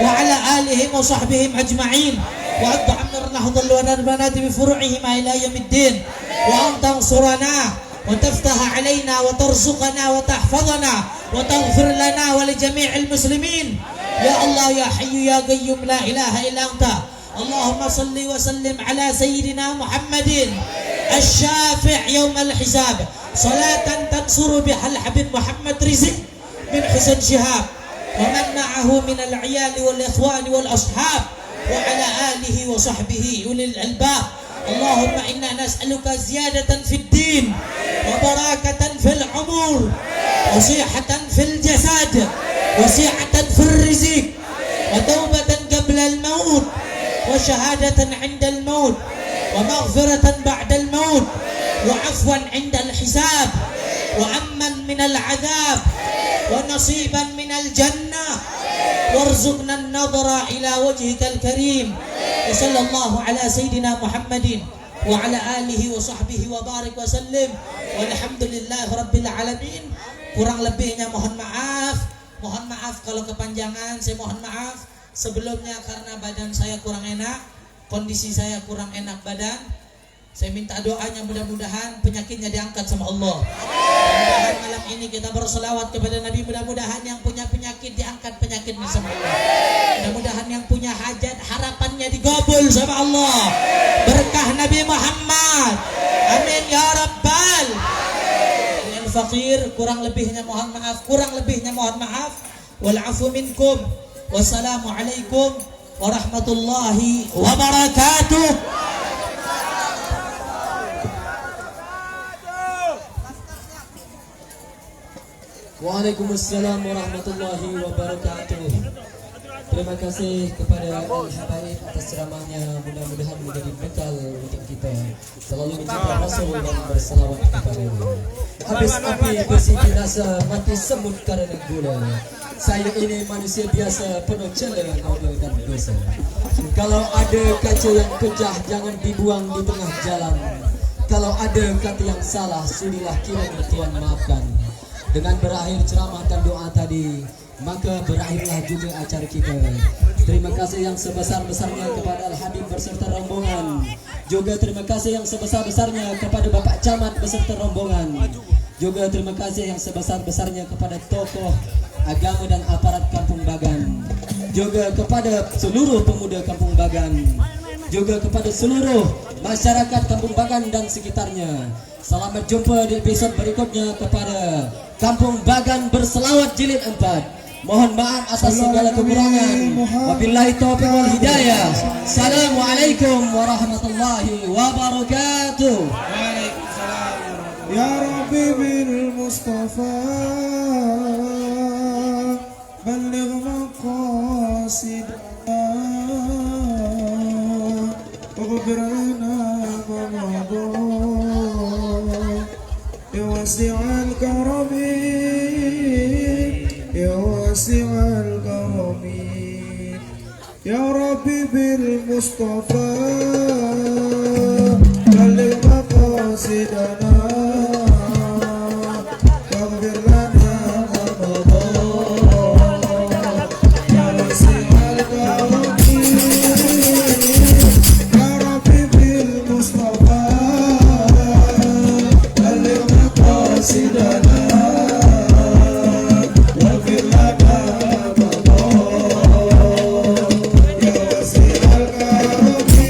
وعلى آلهم وصحبهم أجمعين وأن تعمرنا حظ ونربنات بفروعهما إلى يوم الدين وأن تنصرنا وتفتح علينا وترزقنا وتحفظنا وتغفر لنا ولجميع المسلمين يا الله يا حي يا قيوم لا إله إلا أنت اللهم صل وسلم على سيدنا محمد الشافع يوم الحساب صلاة تنصر بها الحبيب محمد رزق من حسن شهاب ومن معه من العيال والإخوان والأصحاب وعلى آله وصحبه أولي الألباب اللهم إنا نسألك زيادة في الدين وبركة في العمر وصحة في الجسد وسعة في الرزق وتوبة قبل الموت وشهادة عند الموت ومغفرة بعد الموت وعفوا عند الحساب وأمنا من العذاب ونصيبا من الجنة وارزقنا النظر إلى وجهك الكريم وصلى الله على سيدنا محمد وعلى آله وصحبه وبارك وسلم والحمد لله رب العالمين. Kurang lebihnya mohon maaf kalau kepanjangan, saya mohon maaf sebelumnya karena badan saya kurang enak, kondisi saya kurang enak badan. Saya minta doanya mudah-mudahan penyakitnya diangkat sama Allah. Mudah-mudahan malam ini kita berselawat kepada Nabi, mudah-mudahan yang punya penyakit diangkat penyakitnya sama Allah. Mudah-mudahan yang punya hajat harapannya digabul sama Allah. Berkah Nabi Muhammad. Amin ya Rabbal. Yang fakir kurang lebihnya mohon maaf. Wal afu minkum. Wassalamualaikum warahmatullahi wabarakatuh.
Waalaikumsalam warahmatullahi wabarakatuh. Terima kasih kepada Al-Habaib atas ceramahnya. Mudah-mudahan menjadi bekal untuk kita selalu mencintai Rasul dan berselawat kepadanya. Habis api bersih binasa, mati semut karena gula. Saya ini manusia biasa penuh celah, noda dan dosa. Kalau ada kaca yang pecah jangan dibuang di tengah jalan. Kalau ada kata yang salah sudilah kiranya Tuhan maafkan. Dengan berakhir ceramah dan doa tadi, maka berakhirlah juga acara kita. Terima kasih yang sebesar-besarnya kepada Al-Habib beserta rombongan. Juga terima kasih yang sebesar-besarnya kepada Bapak Camat beserta rombongan. Juga terima kasih yang sebesar-besarnya kepada tokoh agama dan aparat Kampung Bagan. Juga kepada seluruh pemuda Kampung Bagan. Juga kepada seluruh masyarakat Kampung Bagan dan sekitarnya. Selamat jumpa di episod berikutnya kepada Kampung Bagan Berselawat Jilid 4. Mohon maaf atas segala kekurangan. Wabillahi taufiq wal hidayah. Assalamualaikum warahmatullahi wabarakatuh.
Ya Rabbi bil Mustafa balligh maqasidana waghfir lana ma madha ya wasi'al karami ya wasi'al karami ya Rabbi bil Mustafa balligh maqasidana waghfir lana ma madha ya wasi'al karami ya Rabbi bil Mustafa balligh maqasidana waghfir lana ma madha ya wasi'al karami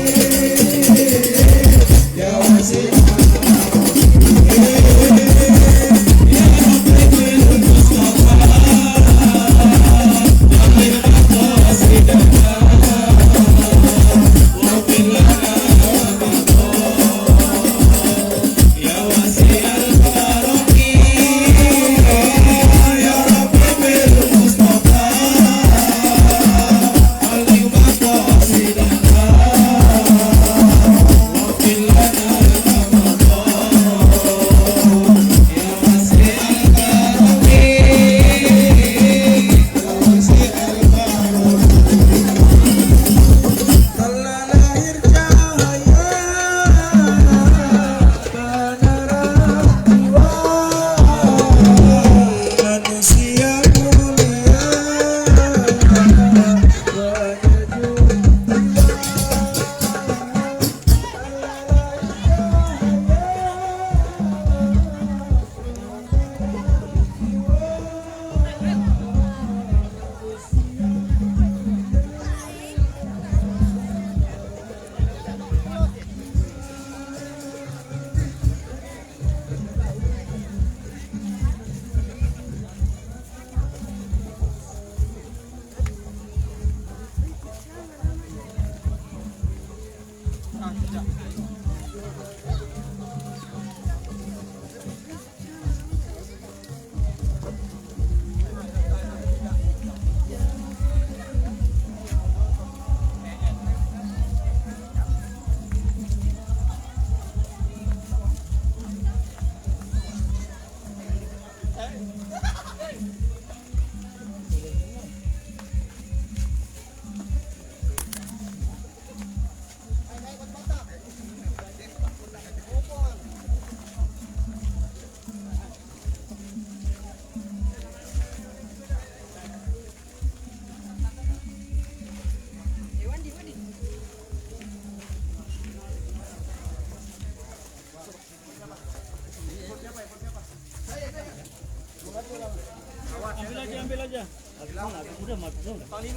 Panglima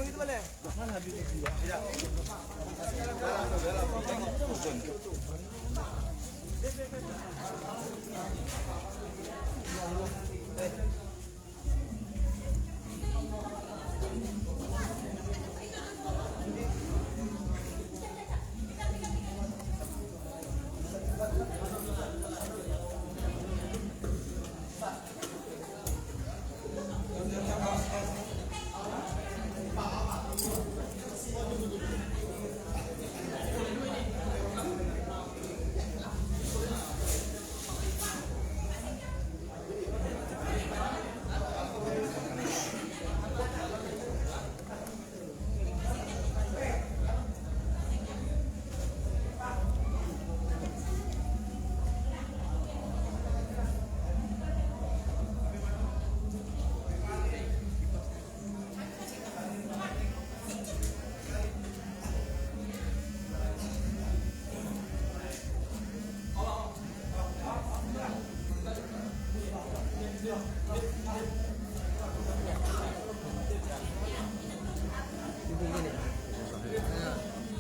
itu boleh? Tidak.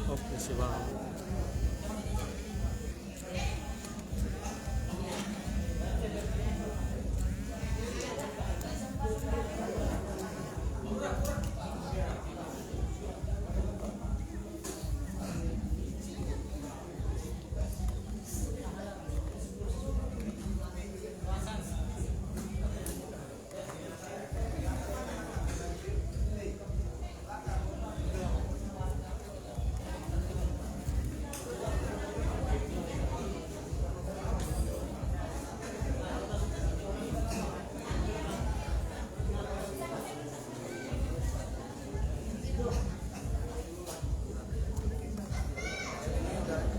Oke sih bang.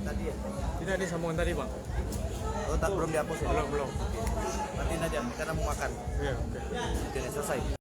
Tadi ya?
Tidak disambungkan tadi bang.
Oh, tak belum dihapus ya?
Belum.
Nanti aja, karena mau makan.
Iya oke.
Oke, selesai.